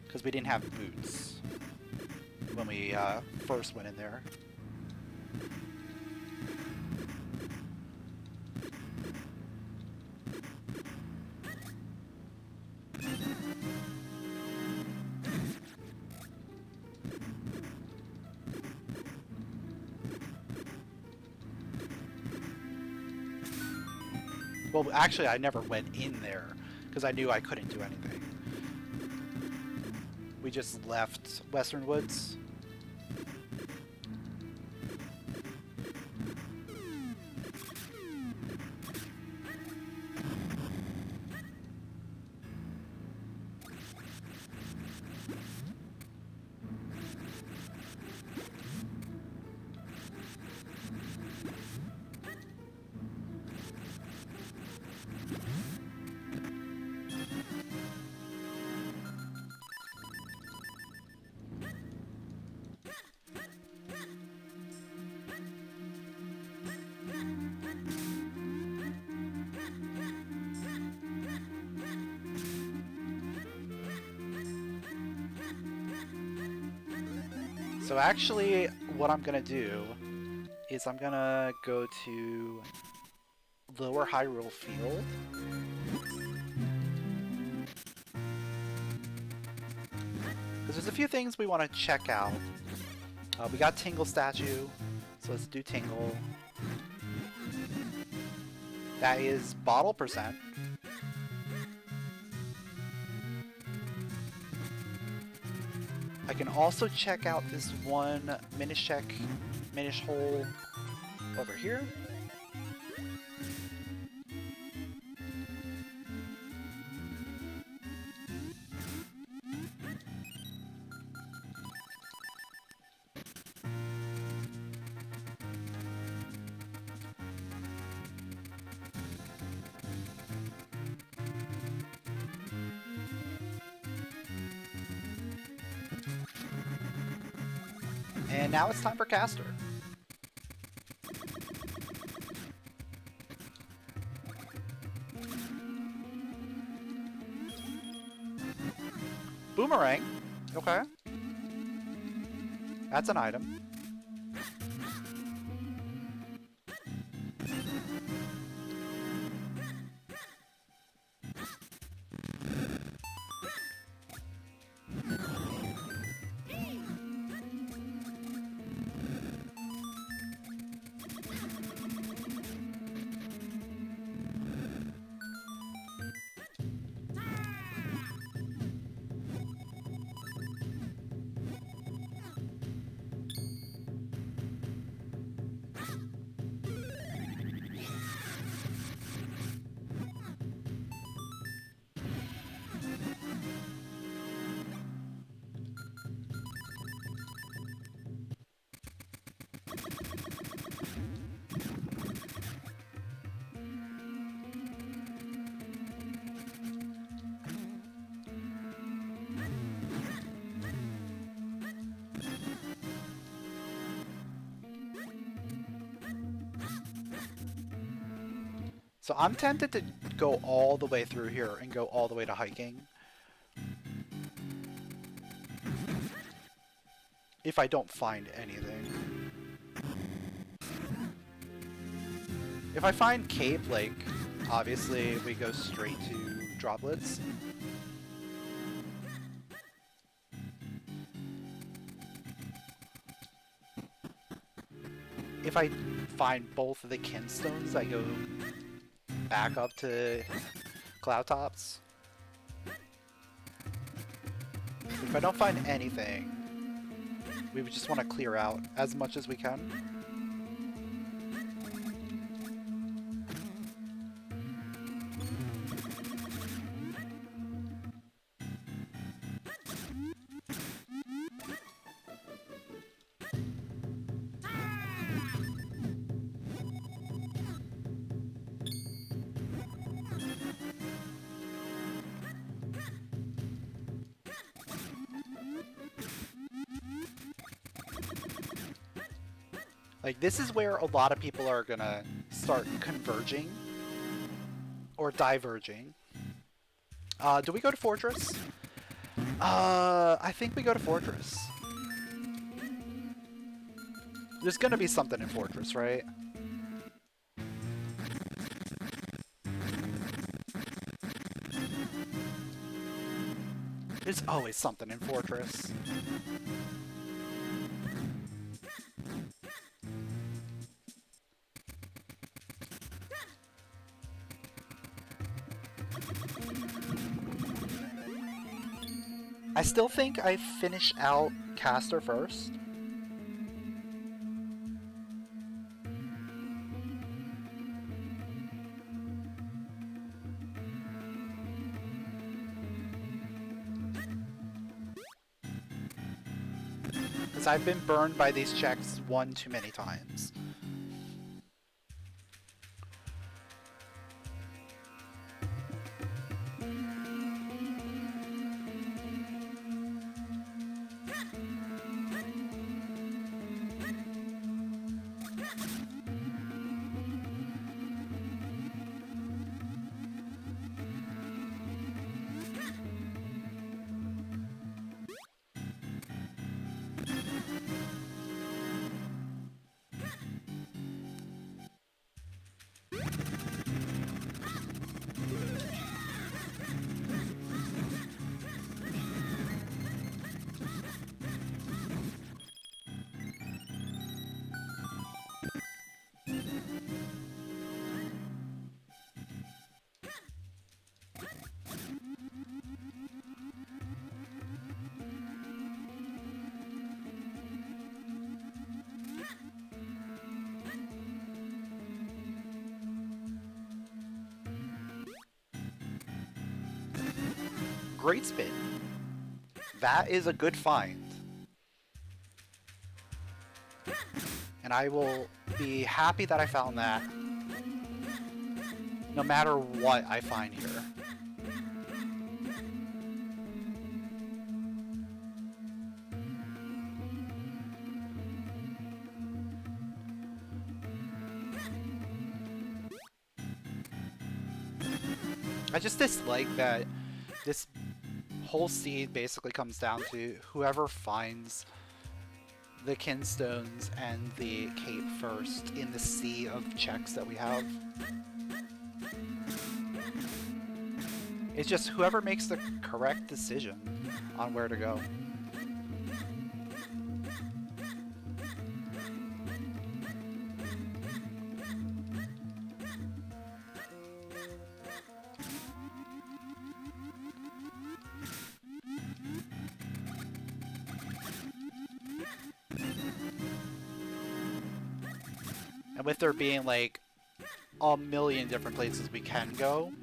because we didn't have boots when we first went in there. Well, actually, I never went in there, because I knew I couldn't do anything. We just left Western Woods. So actually, what I'm gonna do is I'm gonna go to Lower Hyrule Field. Because there's a few things we want to check out. We got Tingle Statue, so let's do Tingle. That is bottle percent. I can also check out this one Minish hole over here. And now it's time for Caster. Boomerang. Okay. That's an item. So I'm tempted to go all the way through here and go all the way to hiking. If I don't find anything. If I find Cape, like, obviously we go straight to droplets. If I find both of the kinstones, I go back up to cloud tops. If I don't find anything, we would just want to clear out as much as we can. Like, this is where a lot of people are gonna start converging or diverging. Do we go to Fortress? I think we go to Fortress. There's gonna be something in Fortress, right? There's always something in Fortress. I still think I finish out Caster first. Because I've been burned by these checks one too many times. great spin. That is a good find. And I will be happy that I found that, no matter what I find here. I just dislike that this whole seed basically comes down to whoever finds the kinstones and the cape first in the sea of checks that we have. It's just whoever makes the correct decision on where to go. And with there being like a million different places we can go,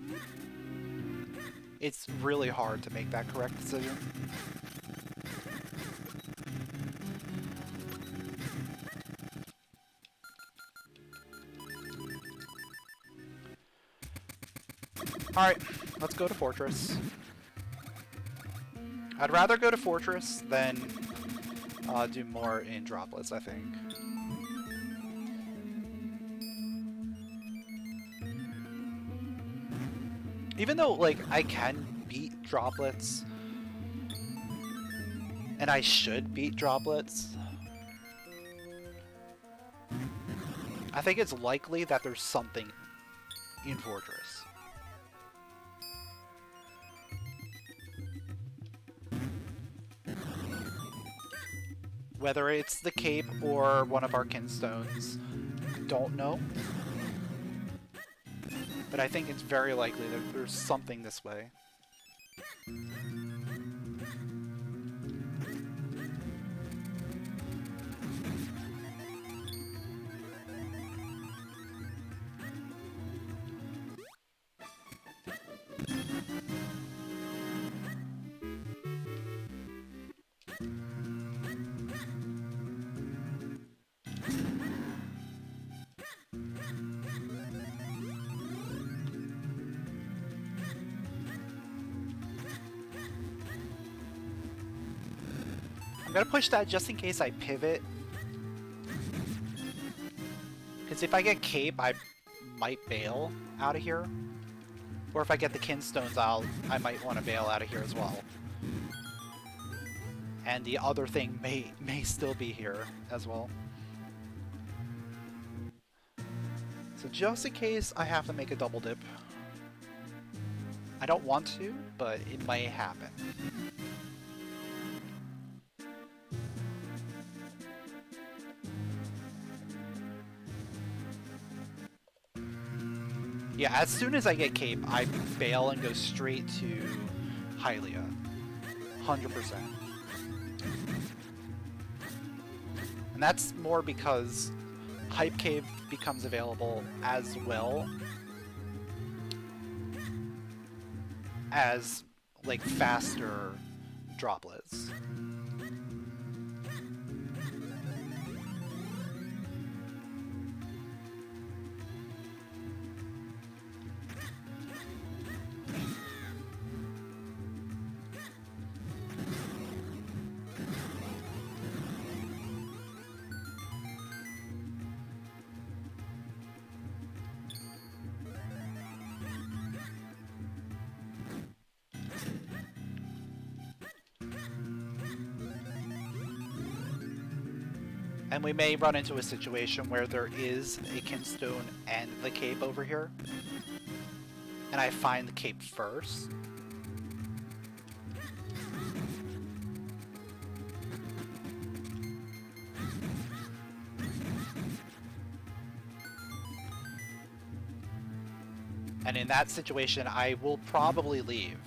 it's really hard to make that correct decision. Alright, let's go to Fortress. I'd rather go to Fortress than do more in droplets, I think. Even though, like, I can beat droplets, and I should beat droplets, I think it's likely that there's something in Fortress. Whether it's the cape or one of our kinstones, don't know. But I think it's very likely that there's something this way. I'm gonna push that just in case I pivot. Because if I get cape, I might bail out of here. Or if I get the kinstones, I might want to bail out of here as well. And the other thing may still be here as well. So just in case I have to make a double dip. I don't want to, but it might happen. Yeah, as soon as I get cape, I bail and go straight to Hylia. 100%. And that's more because Hype Cave becomes available as well as, like, faster droplets. And we may run into a situation where there is a kinstone and the cape over here. And I find the cape first. And in that situation, I will probably leave.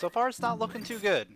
So far, it's not looking too good.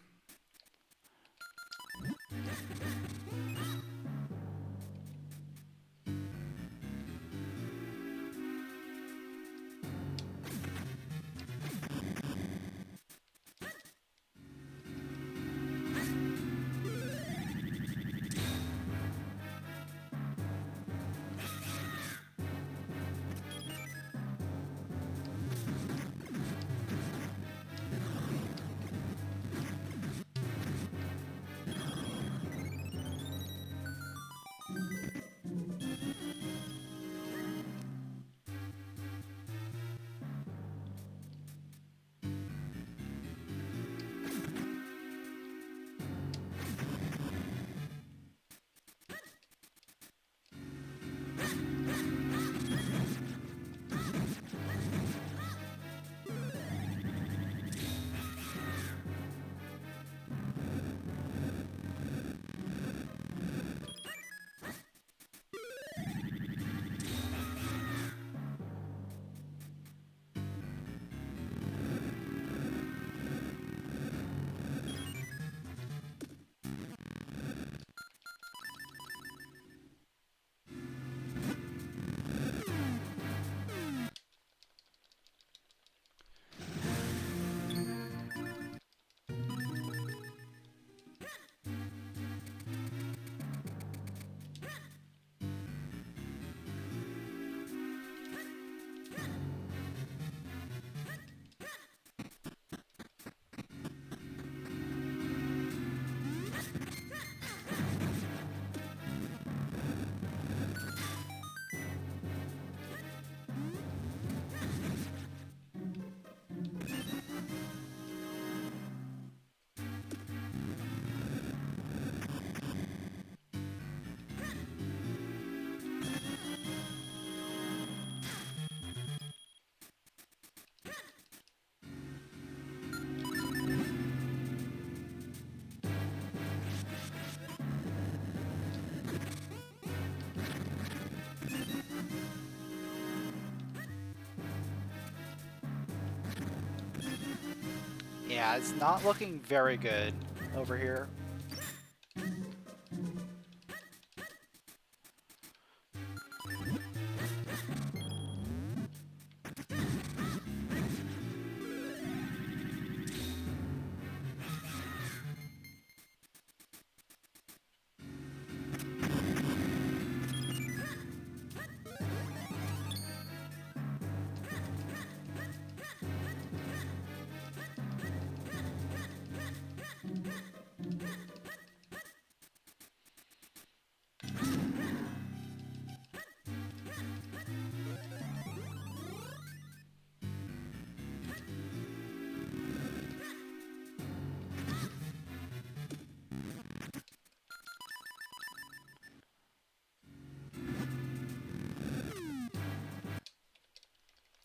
Yeah, it's not looking very good over here.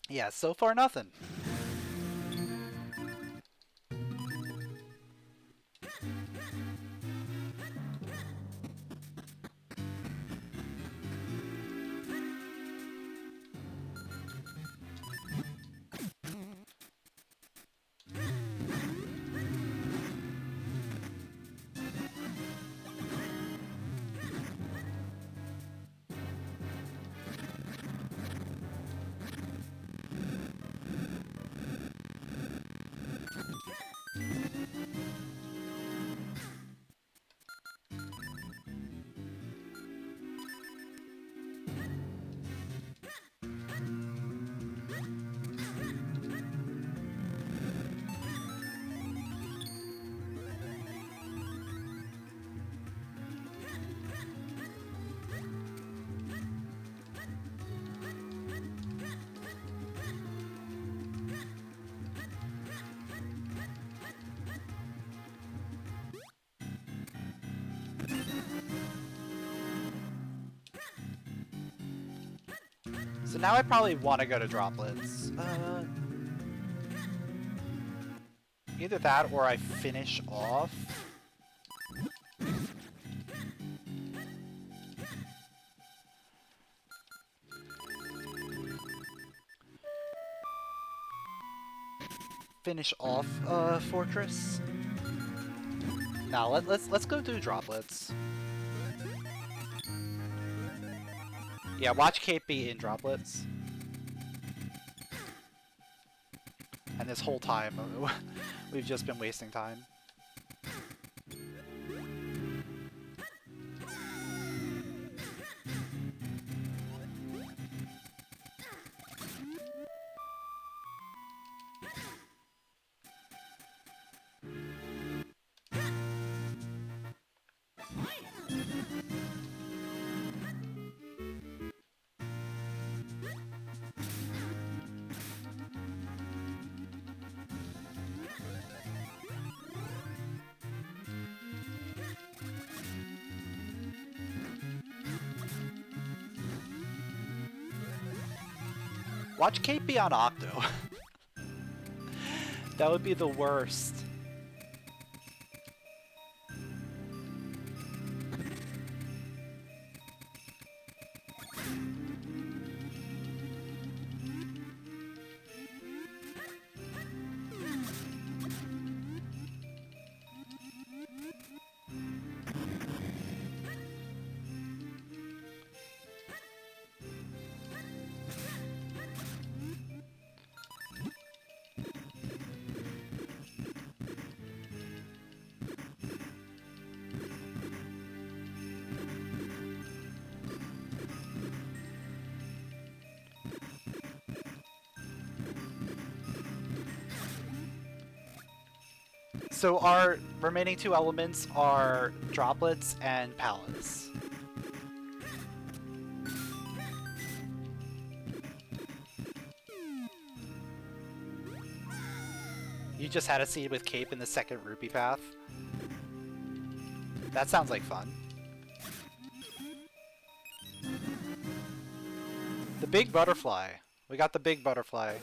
Yeah, so far nothing. So now I probably want to go to droplets. Either that or I finish off. finish off Fortress. Now let's go do droplets. Yeah, watch Kate be in droplets. And this whole time, we've just been wasting time. Watch Kate be on Octo. That would be the worst. So our remaining two elements are droplets and pallets. You just had a scene with Cape in the second Rupee path. That sounds like fun. The big butterfly. We got the big butterfly.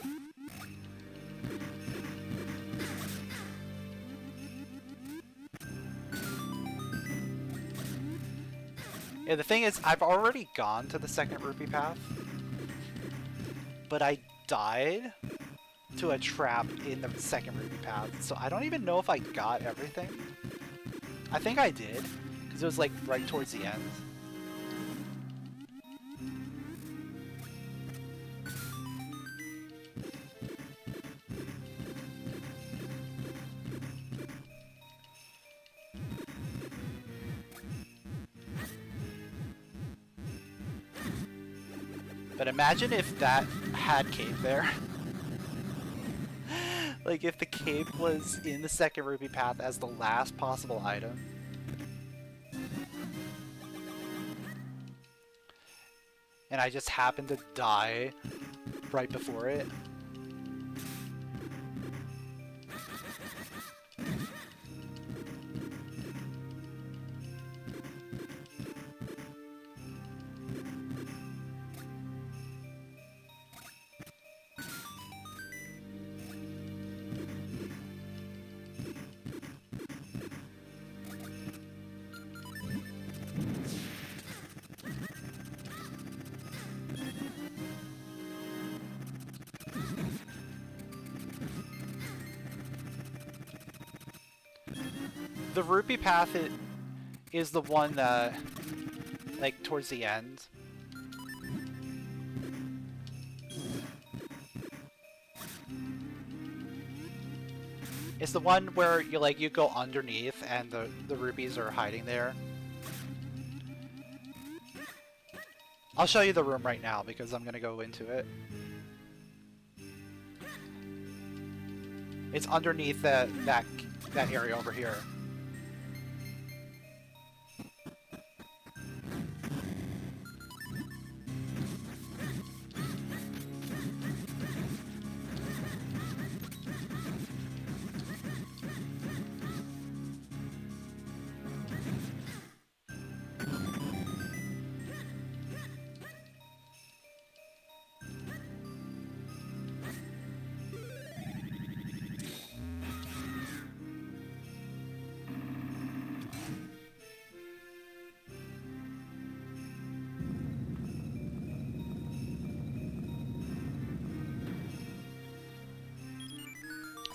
Yeah, the thing is, I've already gone to the second Rupee path, but I died to a trap in the second Rupee path, so I don't even know if I got everything. I think I did, because it was like right towards the end. But imagine if that had cape there. Like if the cape was in the second Rupee path as the last possible item. And I just happened to die right before it. The Rupee path is the one that, like, towards the end. It's the one where you go underneath and the rupees are hiding there. I'll show you the room right now because I'm gonna go into it. It's underneath that area over here.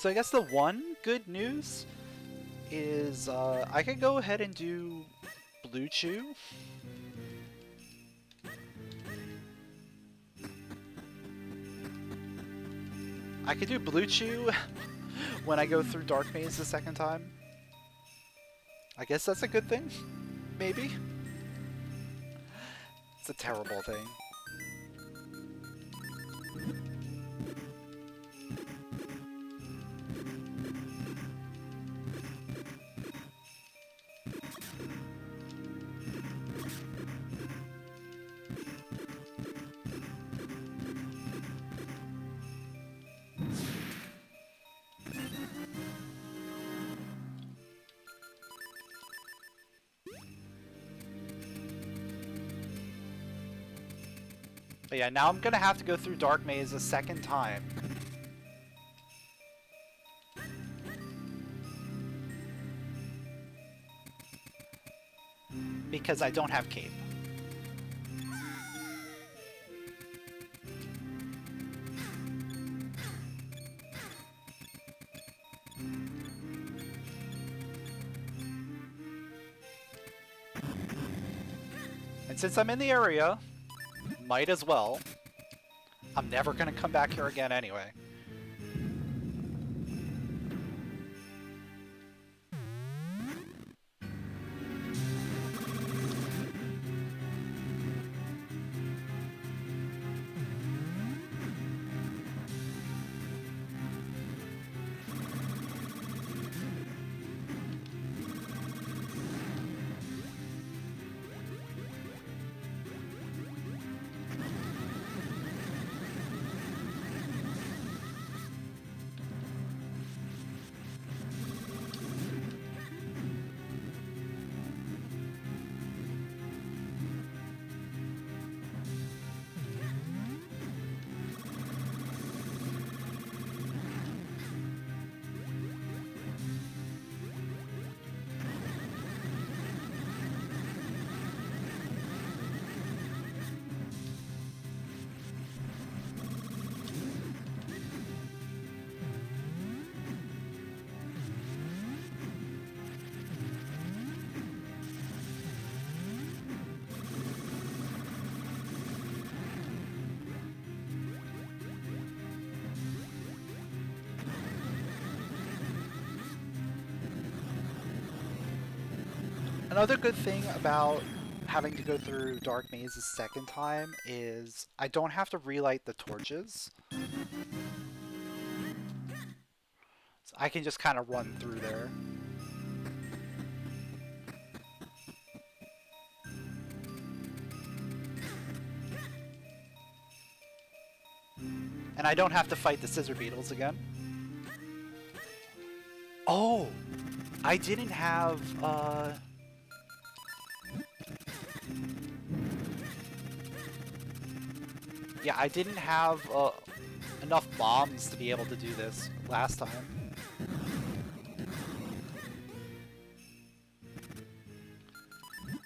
So I guess the one good news is I can go ahead and do Blue Chew. I could do Blue Chew when I go through Dark Maze the second time. I guess that's a good thing? Maybe? It's a terrible thing. But yeah, now I'm gonna have to go through Dark Maze a second time. Because I don't have Cape. And since I'm in the area, might as well. I'm never gonna come back here again anyway. Another good thing about having to go through Dark Maze a second time is I don't have to relight the torches. So I can just kind of run through there. And I don't have to fight the scissor beetles again. Oh! I didn't have, yeah, I didn't have enough bombs to be able to do this last time.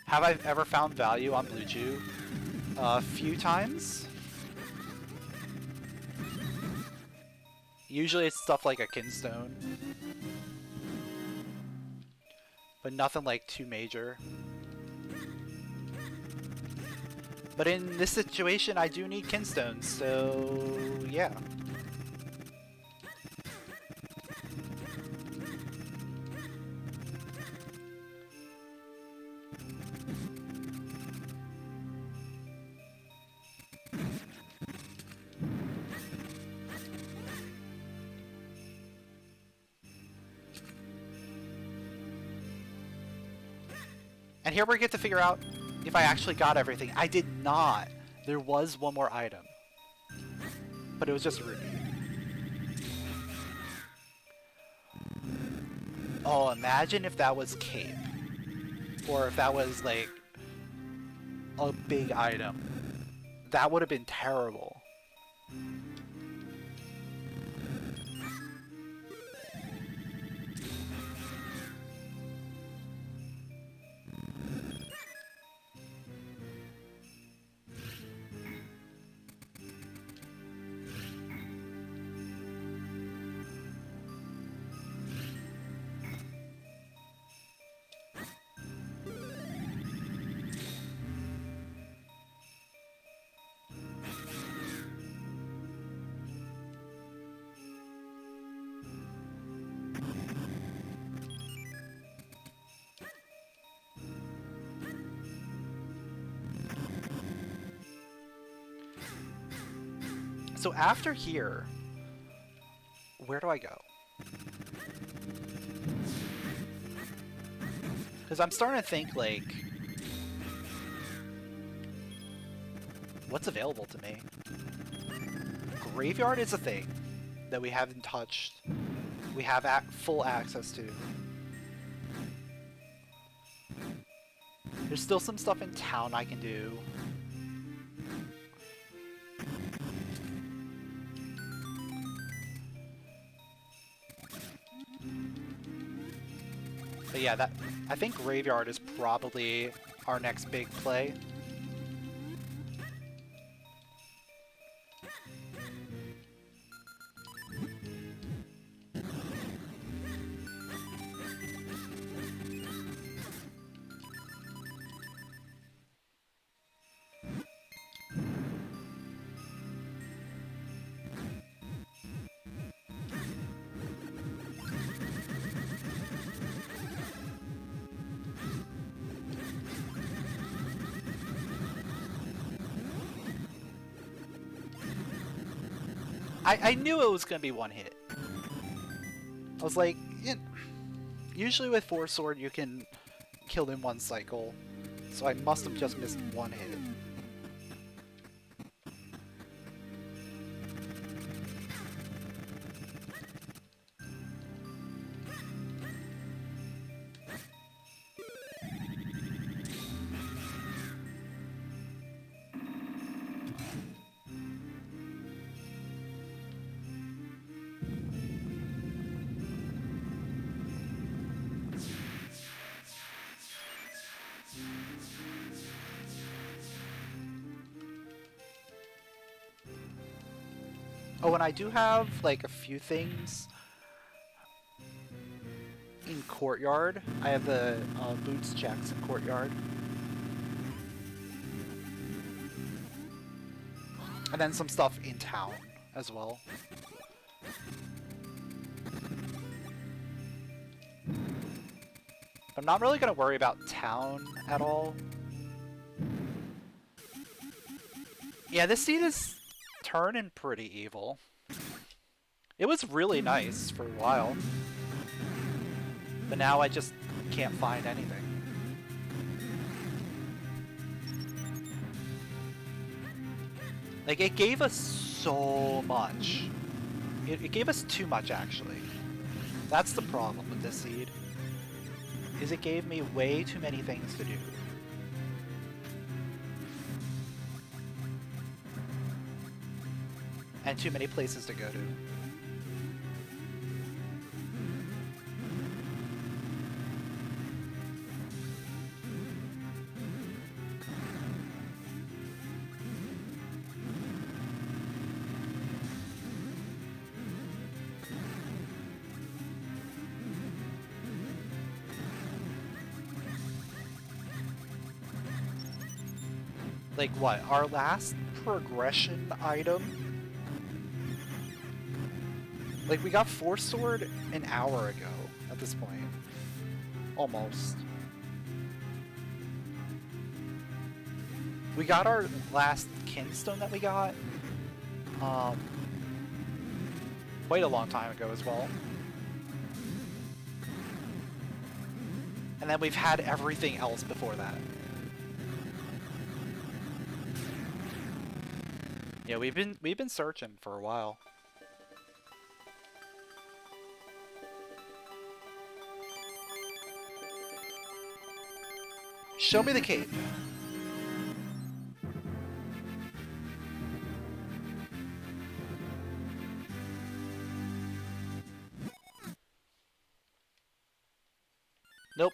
Have I ever found value on Blue Chew? A few times. Usually it's stuff like a kinstone. But nothing like too major. But in this situation, I do need kinstones, so yeah. And here we get to figure out if I actually got everything. I did not. There was one more item. But it was just Rupee. Oh, imagine if that was Cape. Or if that was, like, a big item. That would have been terrible. So after here, where do I go? Because I'm starting to think, like, what's available to me? Graveyard is a thing that we haven't touched. We have full access to. There's still some stuff in town I can do. But yeah, I think Graveyard is probably our next big play. I knew it was going to be one hit. I was like, usually with 4-sword you can kill in one cycle, so I must have just missed one hit. Oh, and I do have, like, a few things in Courtyard. I have the boots checks in Courtyard. And then some stuff in town as well. I'm not really going to worry about town at all. Yeah, this seed is turning pretty evil. It was really nice for a while, but now I just can't find anything. Like, it gave us so much. It gave us too much, actually. That's the problem with this seed, is it gave me way too many things to do. And too many places to go to. Like what? Our last progression item? Like, we got 4-sword an hour ago at this point. Almost. We got our last kinstone that we got quite a long time ago as well. And then we've had everything else before that. Yeah, we've been searching for a while. Show me the cave. Nope.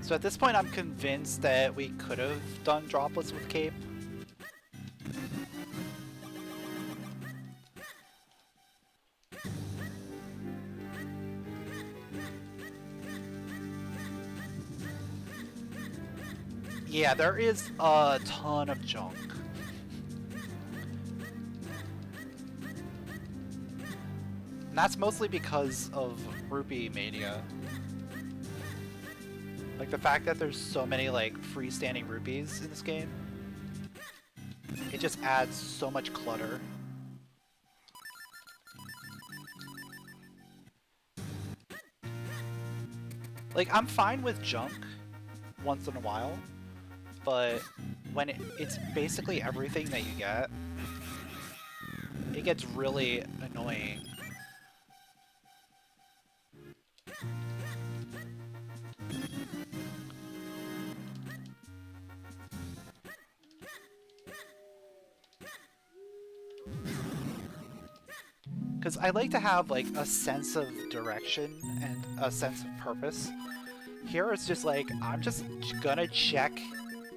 So at this point, I'm convinced that we could have done droplets with Cape. Yeah, there is a ton of junk. And that's mostly because of Rupee mania. Like the fact that there's so many like freestanding rupees in this game, it just adds so much clutter. Like I'm fine with junk once in a while, but when it's basically everything that you get, it gets really annoying. Because I like to have like a sense of direction and a sense of purpose. Here it's just like, I'm just gonna check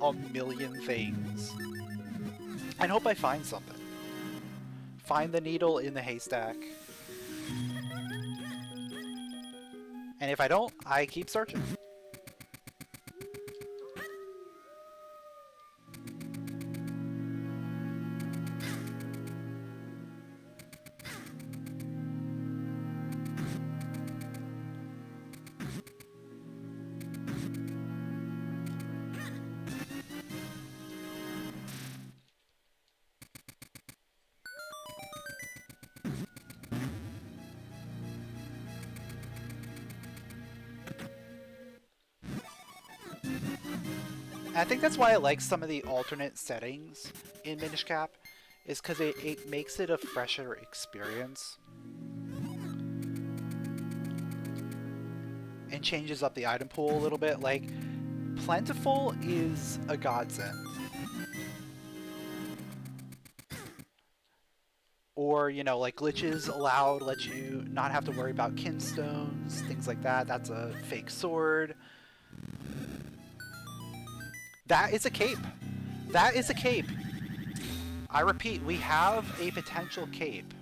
a million things and hope I find something. Find the needle in the haystack. And if I don't, I keep searching. And I think that's why I like some of the alternate settings in Minish Cap, is because it makes it a fresher experience. And changes up the item pool a little bit. Like, Plentiful is a godsend. Or, you know, like glitches allowed, let you not have to worry about kinstones, things like that. That's a fake sword. That is a cape. That is a cape. I repeat, we have a potential cape.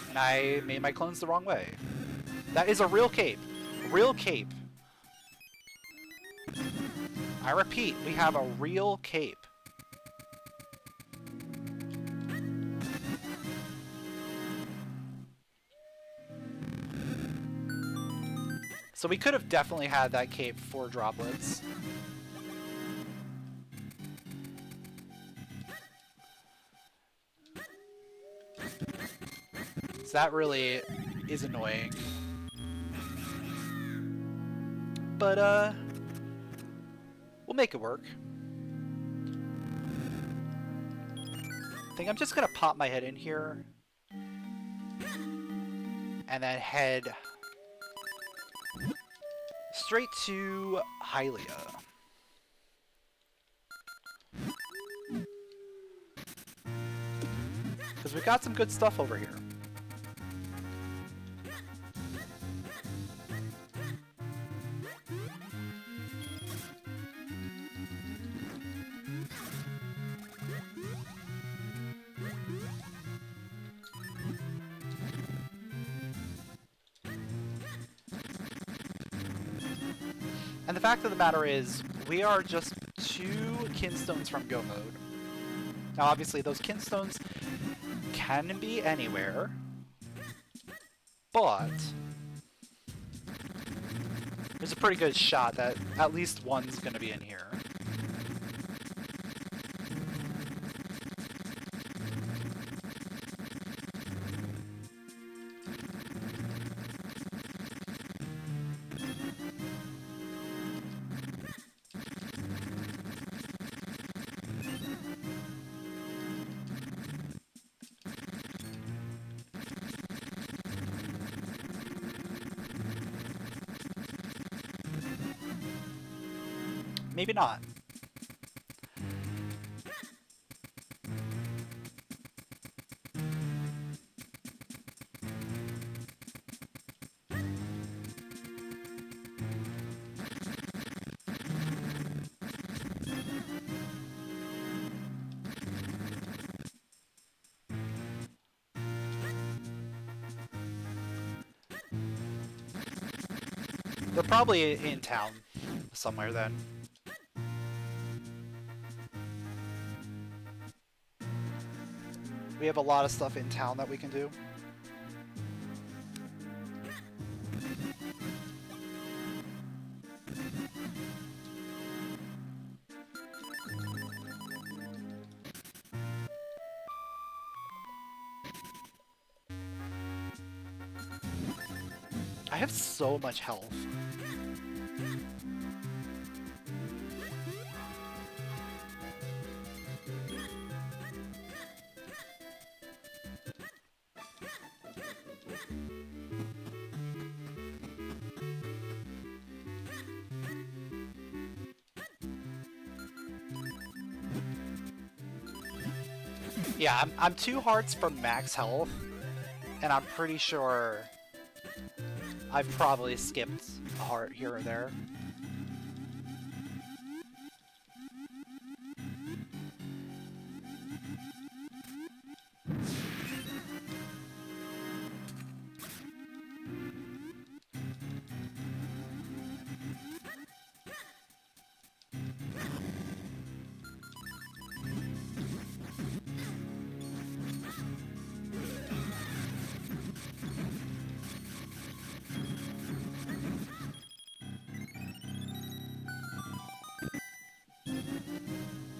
And I made my clones the wrong way. That is a real cape. Real cape. I repeat, we have a real cape. So we could have definitely had that cape for droplets. So that really is annoying. But, we'll make it work. I think I'm just gonna pop my head in here. And then head straight to Hylia. Because we've got some good stuff over here. And the fact of the matter is, we are just 2 kinstones from go mode. Now obviously those kinstones can be anywhere, but there's a pretty good shot that at least one's gonna be in here. Maybe not. We're probably in town somewhere then. We have a lot of stuff in town that we can do. I have so much health. Yeah, I'm 2 hearts from max health, and I'm pretty sure I've probably skipped a heart here or there.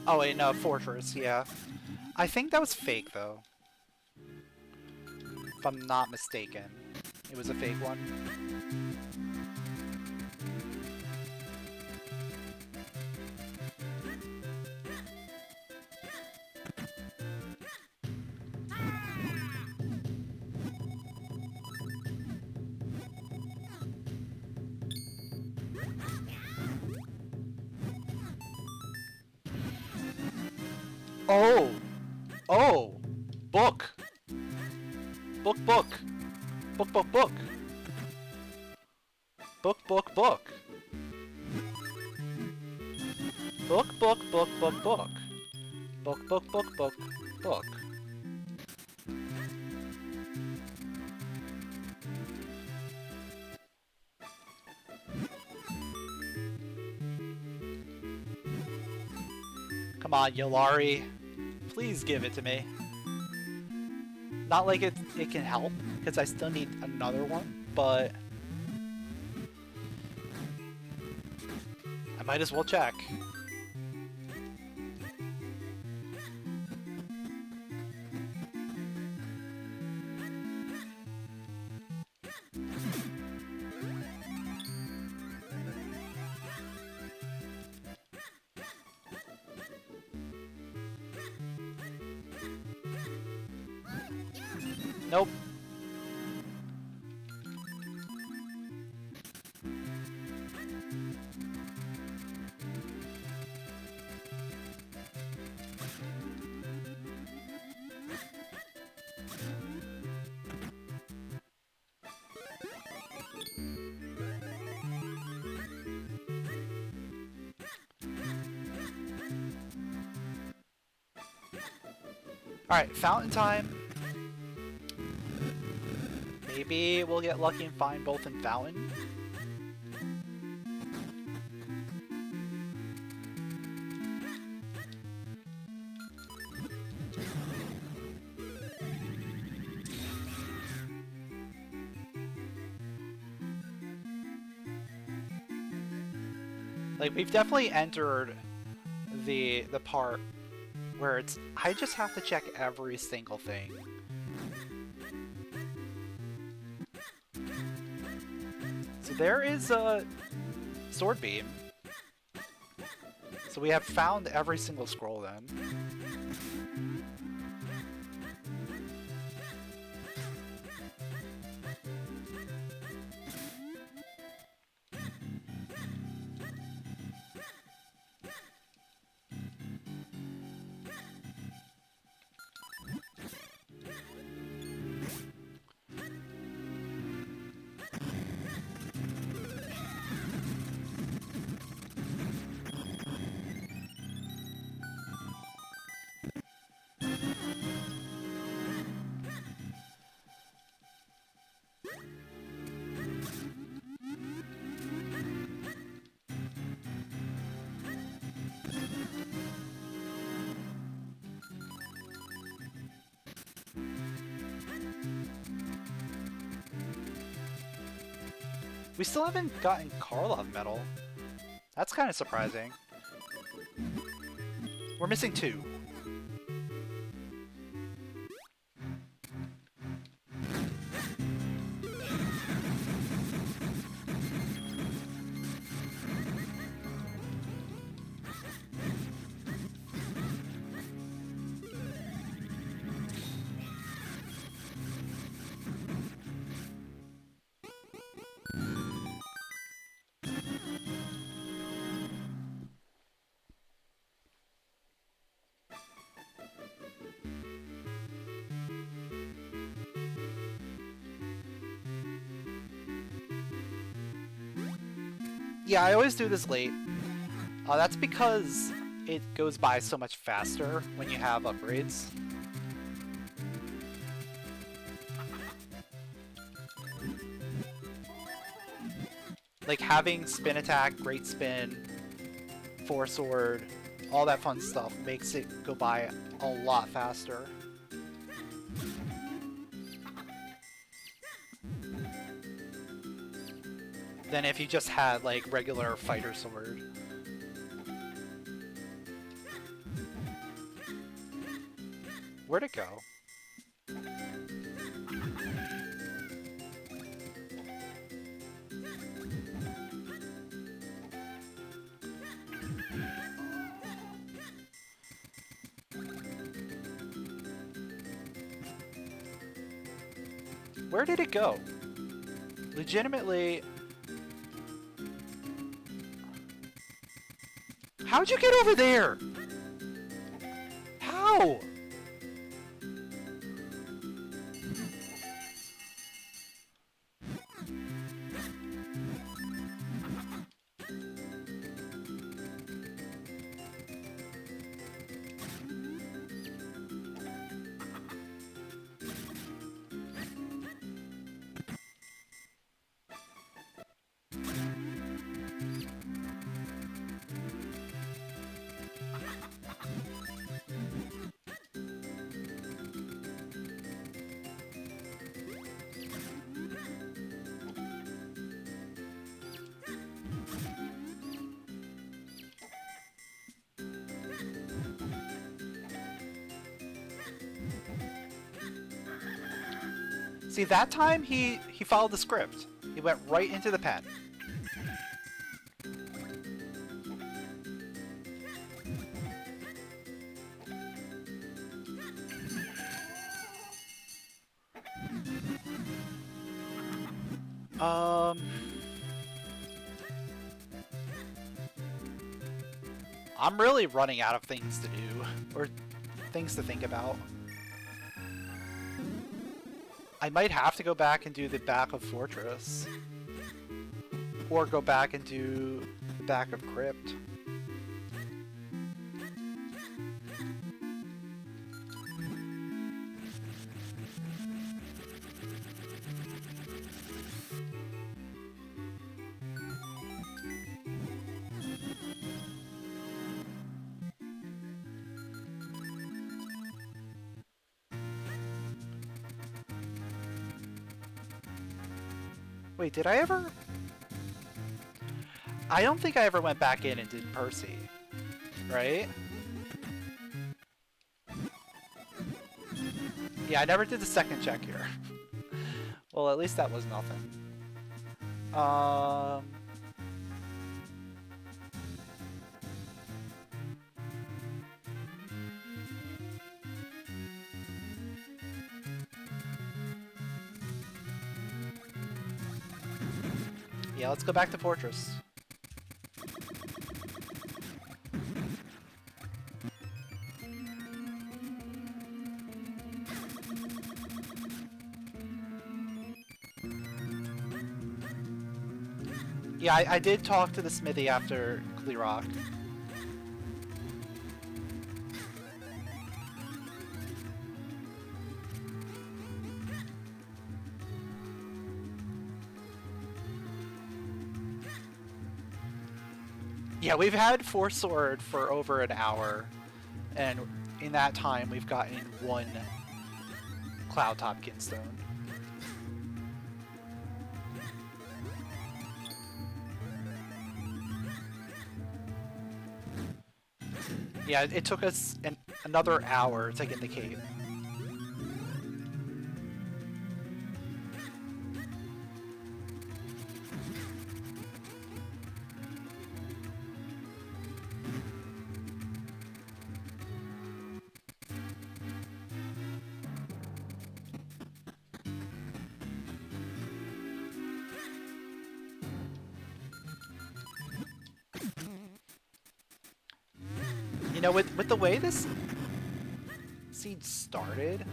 Oh wait, no, Fortress, yeah. I think that was fake, though. If I'm not mistaken. It was a fake one. Oh! Oh! Book! Book, book! Book, book, book! Book, book, book! Book, book, book, book, book! Book, book, book, book, book. Come on, Yolari. Please give it to me. Not like it can help, because I still need another one, but I might as well check. Nope. Alright, fountain time. Maybe we'll get lucky and find both in fountain. Like, we've definitely entered the part where it's I just have to check every single thing. So there is a sword beam. So we have found every single scroll then. We still haven't gotten Karlov Medal. That's kind of surprising. We're missing 2. Yeah, I always do this late. That's because it goes by so much faster when you have upgrades. Like having spin attack, great spin, 4 sword, all that fun stuff makes it go by a lot faster. Than if you just had like regular fighter sword. Where'd it go? Where did it go? Legitimately... How'd you get over there? How? See, that time he followed the script. He went right into the pen. I'm really running out of things to do, or things to think about. I might have to go back and do the back of Fortress. Or go back and do the back of Crypt. Wait, did I ever? I don't think I ever went back in and did Percy, right? Yeah, I never did the second check here. Well, at least that was nothing. Yeah, let's go back to Fortress. Yeah, I did talk to the smithy after Clearock. Yeah, we've had 4 sword for over an hour, and in that time we've gotten 1 Cloud Top Kinstone. Yeah, it took us another hour to get the cave. You know, with the way this seed started,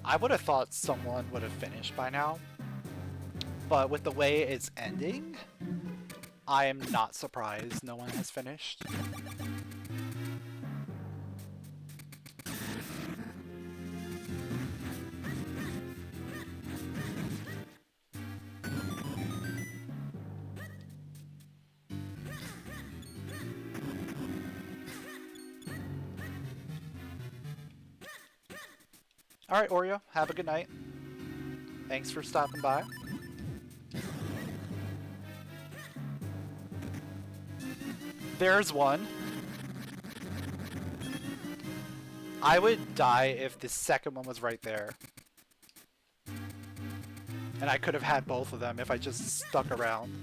I would have thought someone would have finished by now. But with the way it's ending, I am not surprised no one has finished. Alright, Oreo, have a good night. Thanks for stopping by. There's one. I would die if the second one was right there. And I could have had both of them if I just stuck around.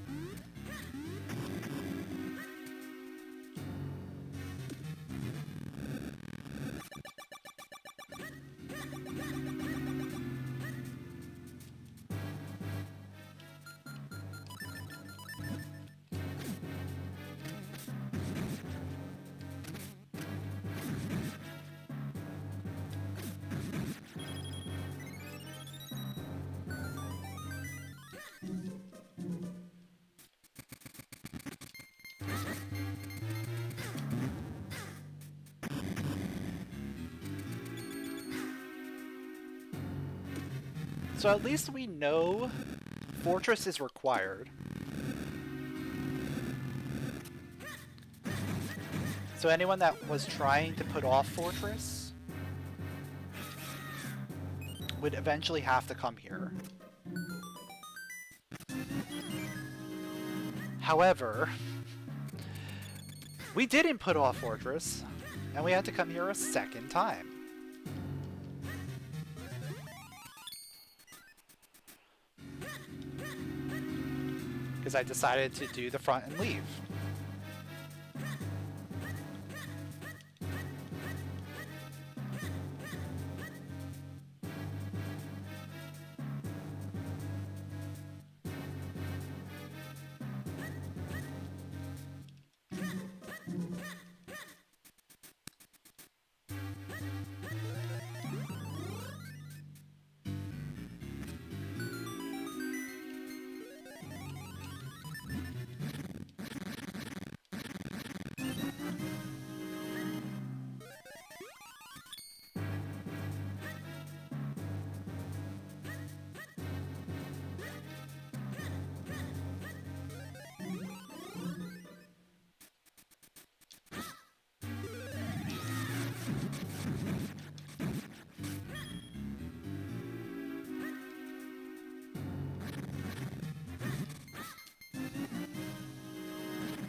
So at least we know Fortress is required. So anyone that was trying to put off Fortress would eventually have to come here. However, we didn't put off Fortress, and we had to come here a second time. Because I decided to do the front and leave.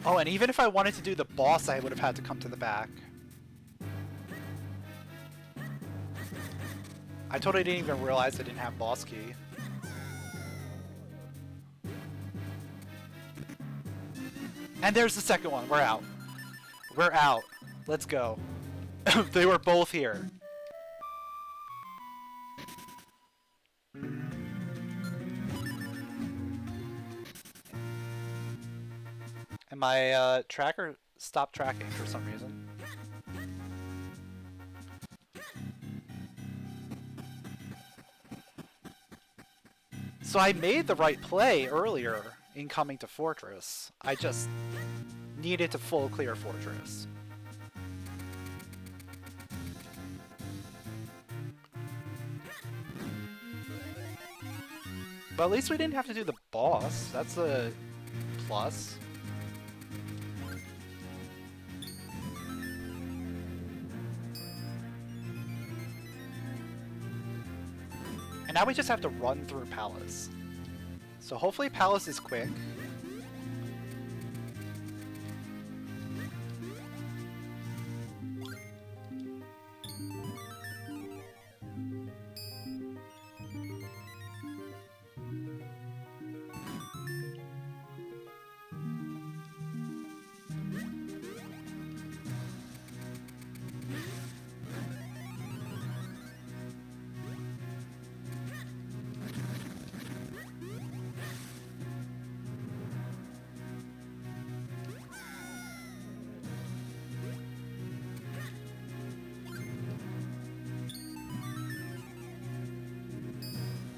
Oh, and even if I wanted to do the boss, I would have had to come to the back. I totally didn't even realize I didn't have boss key. And there's the second one. We're out. We're out. Let's go. They were both here. And my tracker stopped tracking for some reason. So I made the right play earlier in coming to Fortress. I just needed to full clear Fortress. But at least we didn't have to do the boss. That's a plus. And now we just have to run through Palace. So hopefully Palace is quick.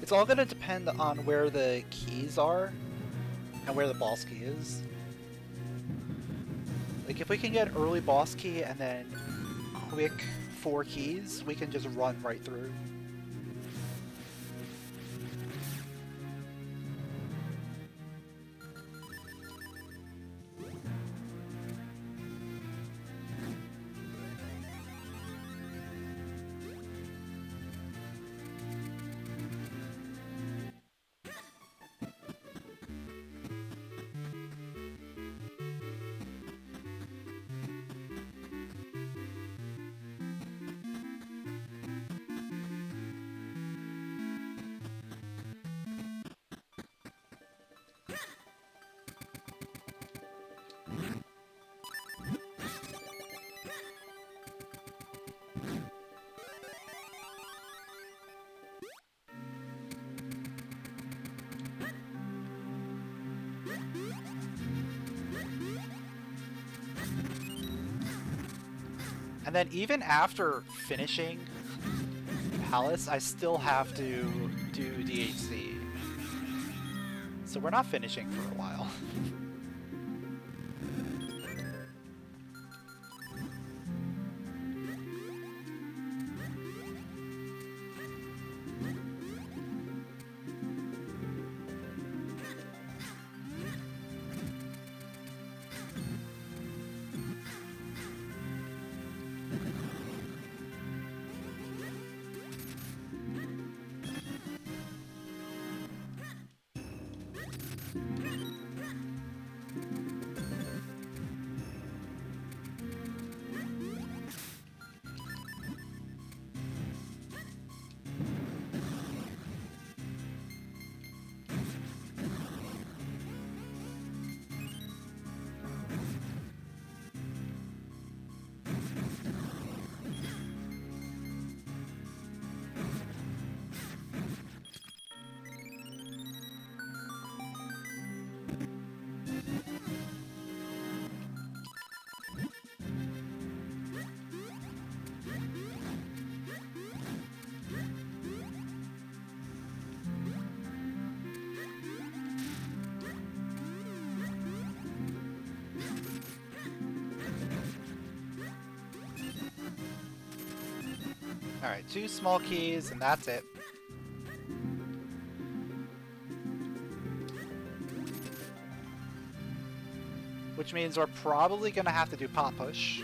It's all going to depend on where the keys are and where the boss key is. Like, if we can get early boss key and then quick 4 keys, we can just run right through. And then even after finishing Palace, I still have to do DHC. So we're not finishing for a while. Alright, 2 small keys, and that's it. Which means we're probably gonna have to do Pot Push.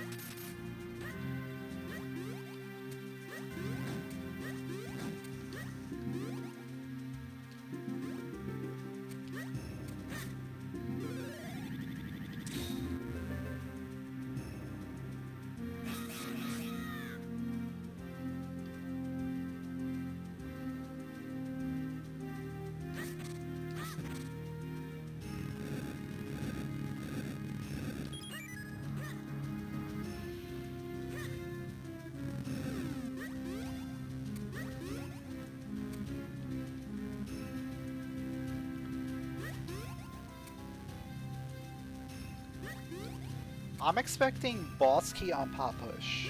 I'm expecting boss key on Pot Push.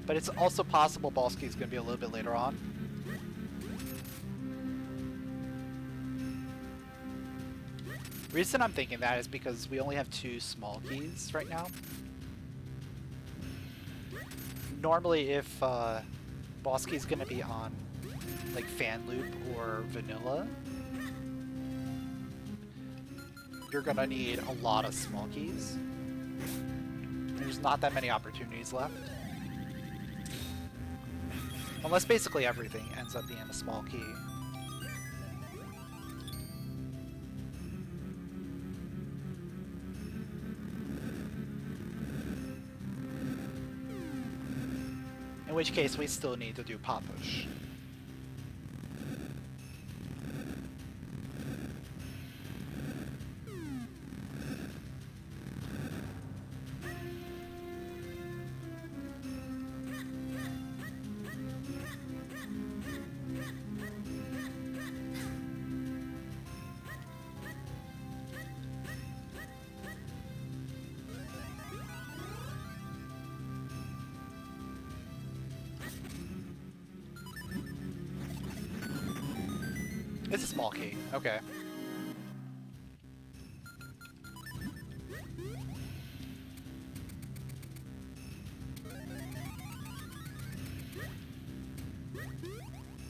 But it's also possible boss key is going to be a little bit later on. Reason I'm thinking that is because we only have 2 small keys right now. Normally if boss key is going to be on like Fan Loop or Vanilla, you're gonna need a lot of small keys. There's not that many opportunities left. Unless basically everything ends up being a small key. In which case we still need to do Pot Push. It's a small key. Okay.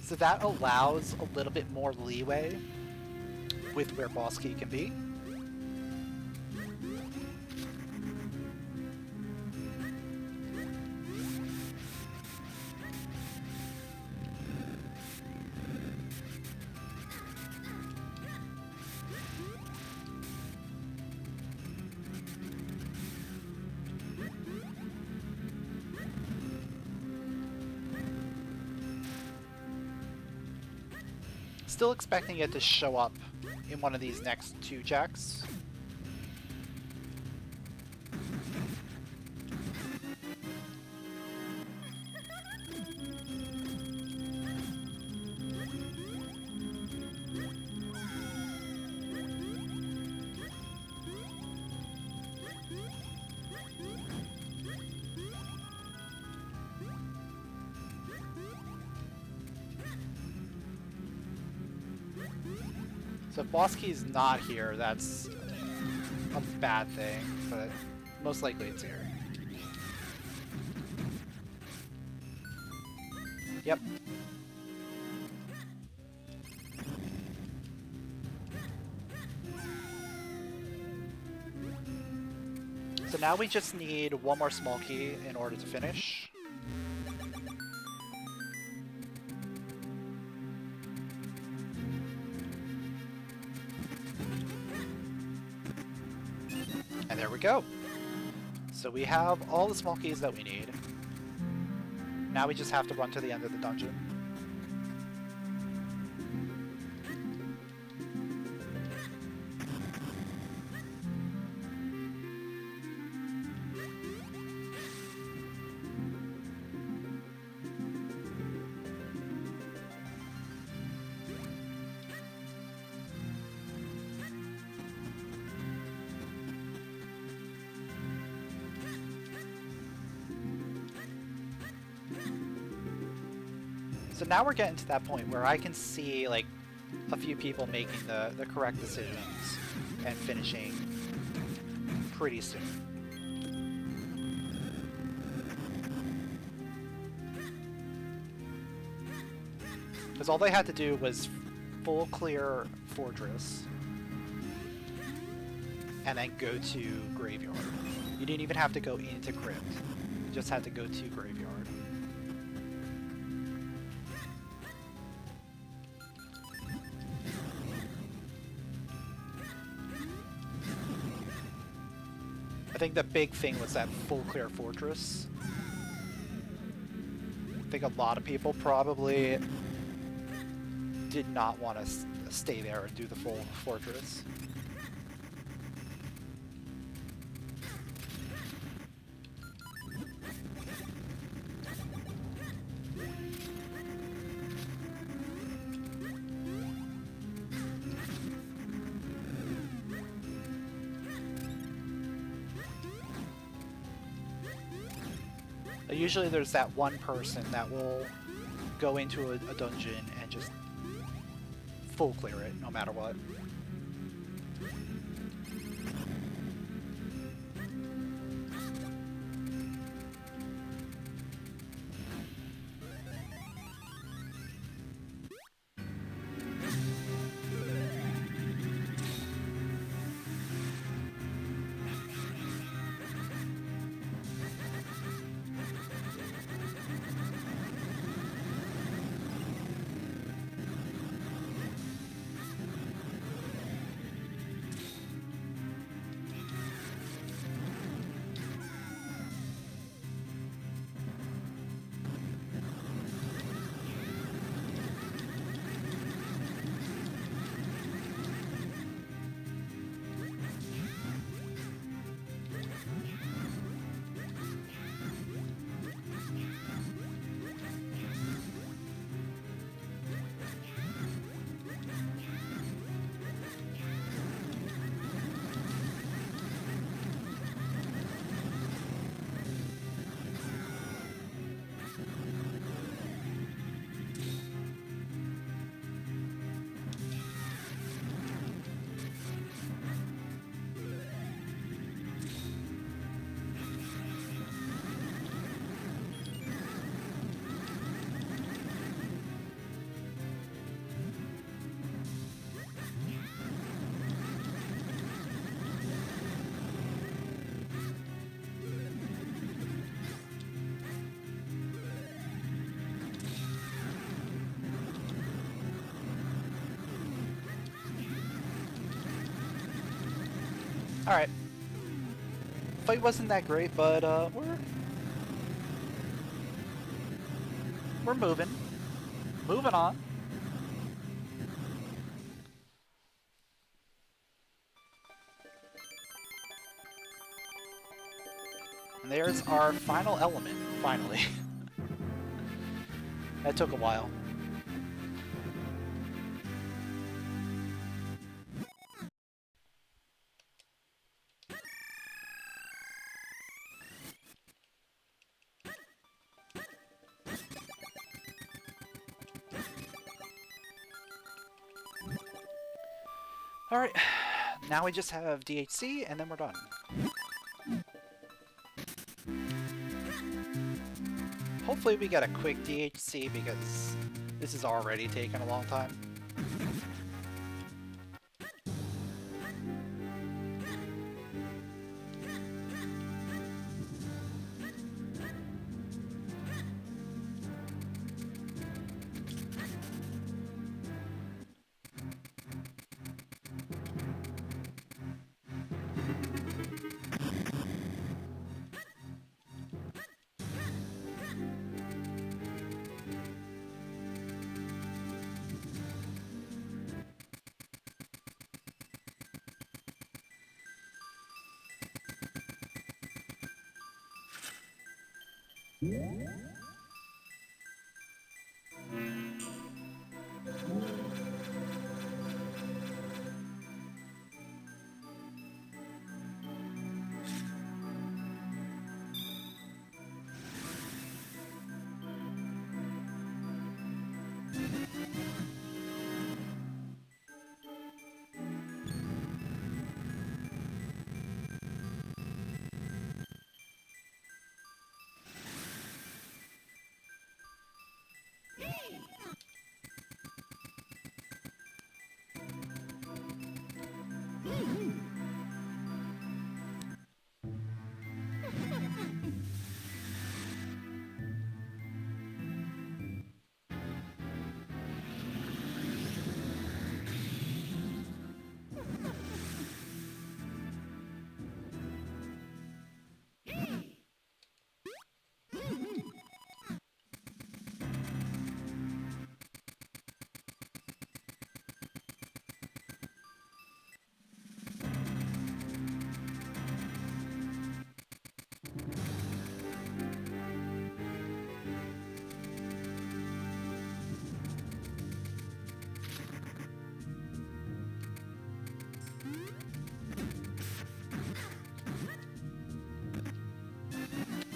So that allows a little bit more leeway with where boss key can be. Still expecting it to show up in one of these next 2 jacks. So if boss key is not here, that's a bad thing, but most likely it's here. Yep. So now we just need one more small key in order to finish. And there we go. So we have all the small keys that we need. Now we just have to run to the end of the dungeon. So now we're getting to that point where I can see like a few people making the correct decisions and finishing pretty soon. Because all they had to do was full clear Fortress and then go to Graveyard. You didn't even have to go into Crypt. You just had to go to Graveyard. I think the big thing was that full clear Fortress. I think a lot of people probably did not want to stay there and do the full Fortress. Usually there's that one person that will go into a dungeon and just full clear it, no matter what. Alright. Fight wasn't that great, but we're moving. Moving on. And there's our final element, finally. That took a while. Alright, now we just have DHC and then we're done. Hopefully we get a quick DHC because this is already taking a long time.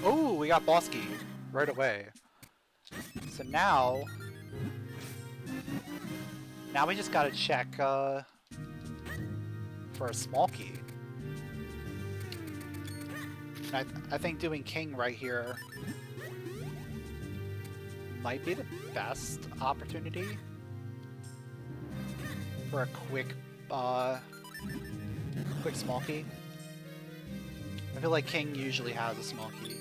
Oh, we got boss key right away. So now we just gotta check for a small key. I think doing king right here might be the best opportunity for a quick small key. I feel like king usually has a small key.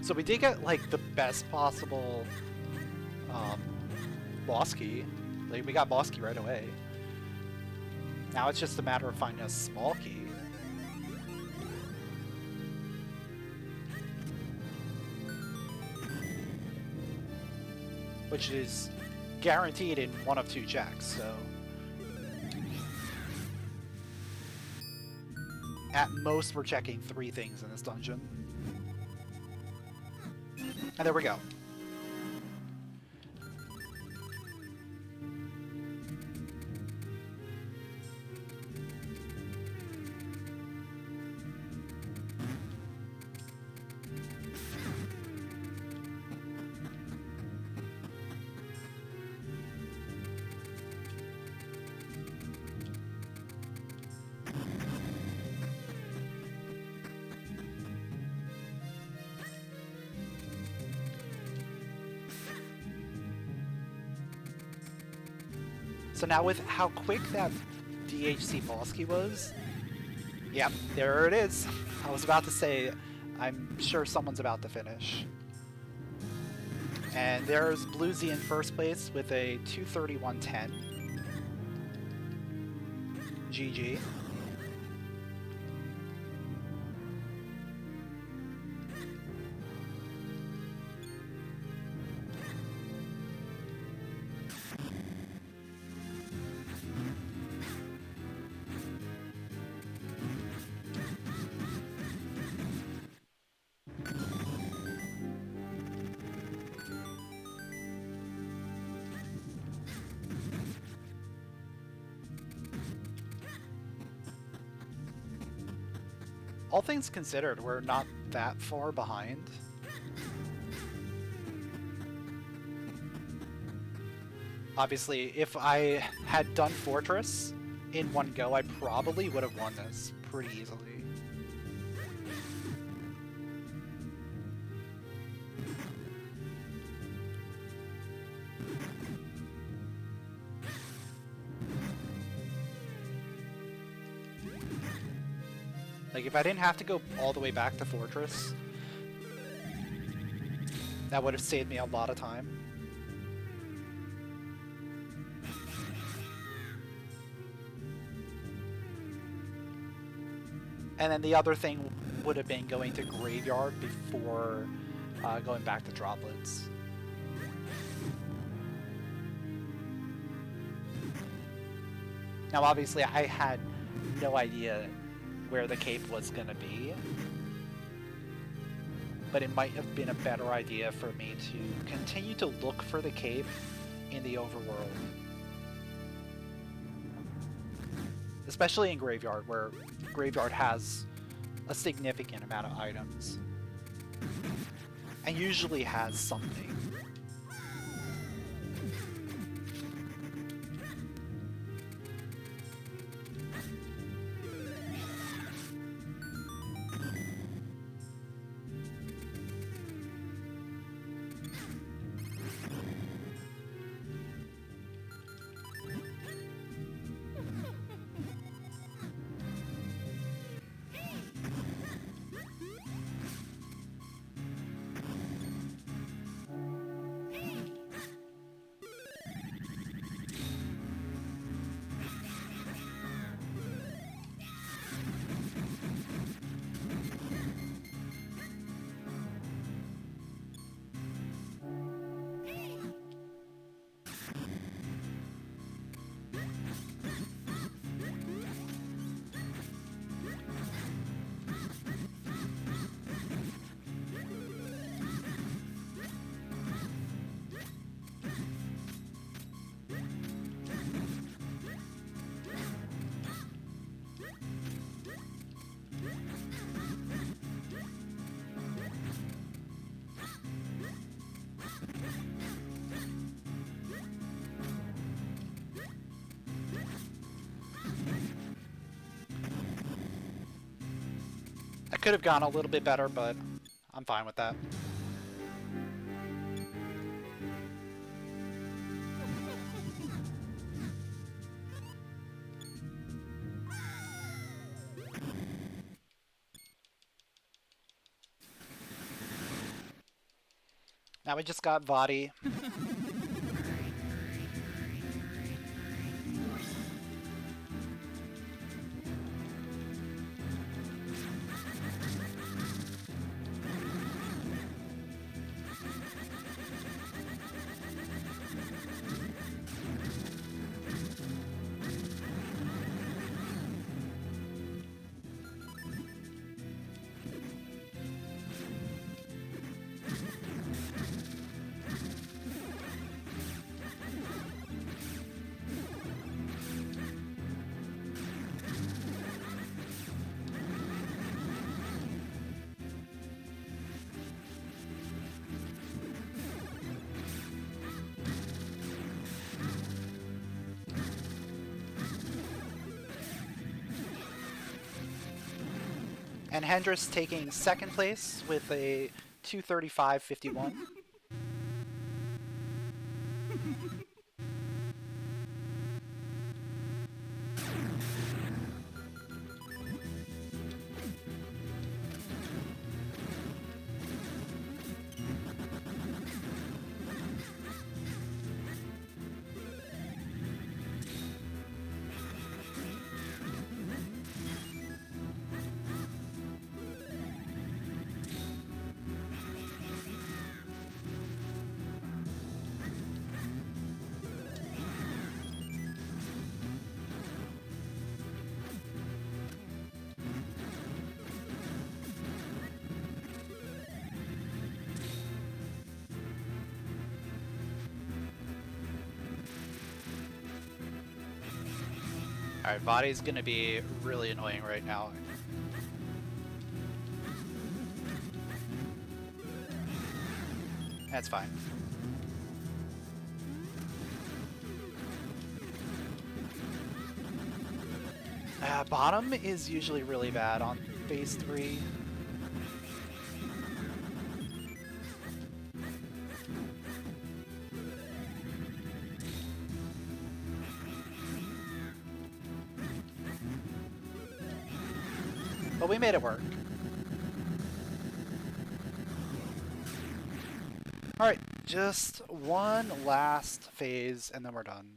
So we did get, like, the best possible boss key. Like, we got boss key right away. Now it's just a matter of finding a small key. Which is guaranteed in one of two checks, so... At most, we're checking 3 things in this dungeon. And there we go. So now with how quick that DHC boss key was, Yep, there it is. I was about to say, I'm sure someone's about to finish. And there's Bluesy in first place with a 231.10. GG. All things considered, we're not that far behind. Obviously, if I had done Fortress in one go, I probably would have won this pretty easily. Like, if I didn't have to go all the way back to Fortress, that would have saved me a lot of time. And then the other thing would have been going to Graveyard before going back to Droplets. Now, obviously, I had no idea where the cape was going to be, but it might have been a better idea for me to continue to look for the cape in the overworld. Especially in Graveyard, where Graveyard has a significant amount of items. And usually has something. I could have gone a little bit better, but I'm fine with that. Now we just got Vadi. And Hendrix taking second place with a 235.51. Alright, body's gonna be really annoying right now. That's fine. Bottom is usually really bad on phase 3. But we made it work. Alright, just one last phase and then we're done.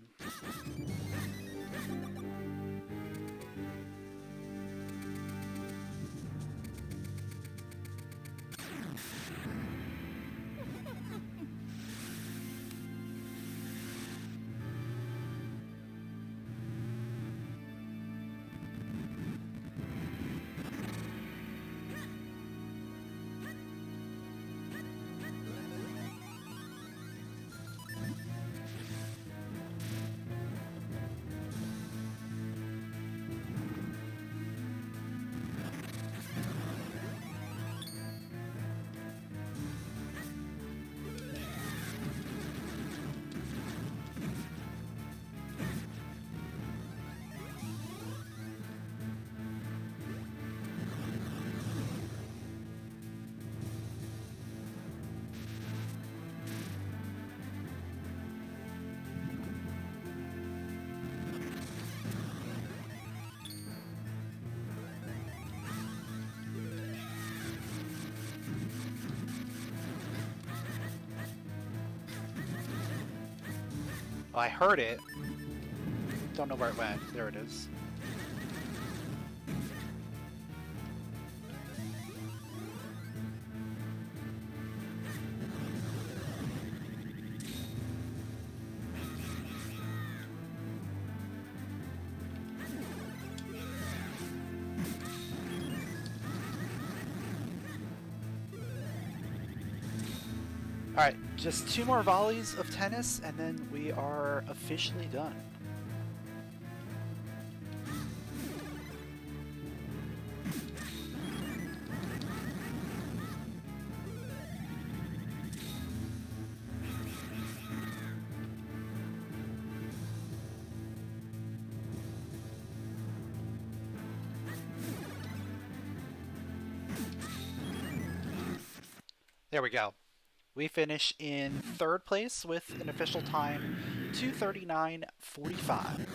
I heard it. Don't know where it went. There it is. Alright, just 2 more volleys of tennis and then we are officially done. There we go. We finish in 3rd place with an official time 2:39.45.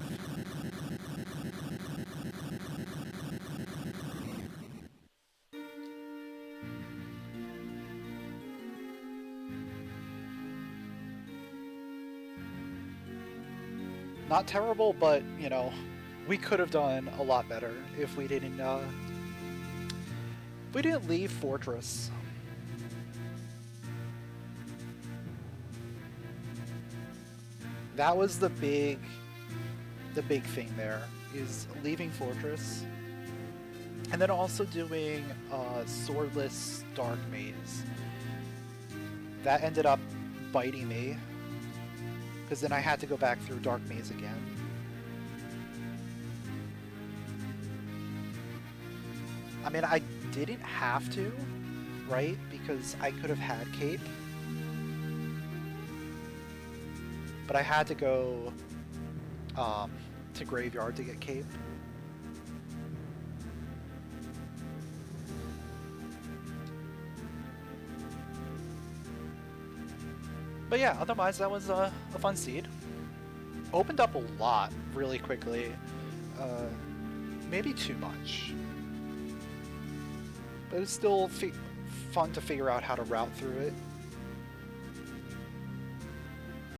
Not terrible, but, you know, we could have done a lot better if we didn't leave Fortress. That was the big thing there, is leaving Fortress. And then also doing Swordless Dark Maze. That ended up biting me, because then I had to go back through Dark Maze again. I mean, I didn't have to, right? Because I could have had Cape. But I had to go to Graveyard to get Cape. But yeah, otherwise that was a fun seed. Opened up a lot really quickly. Maybe too much. But it's still fun to figure out how to route through it.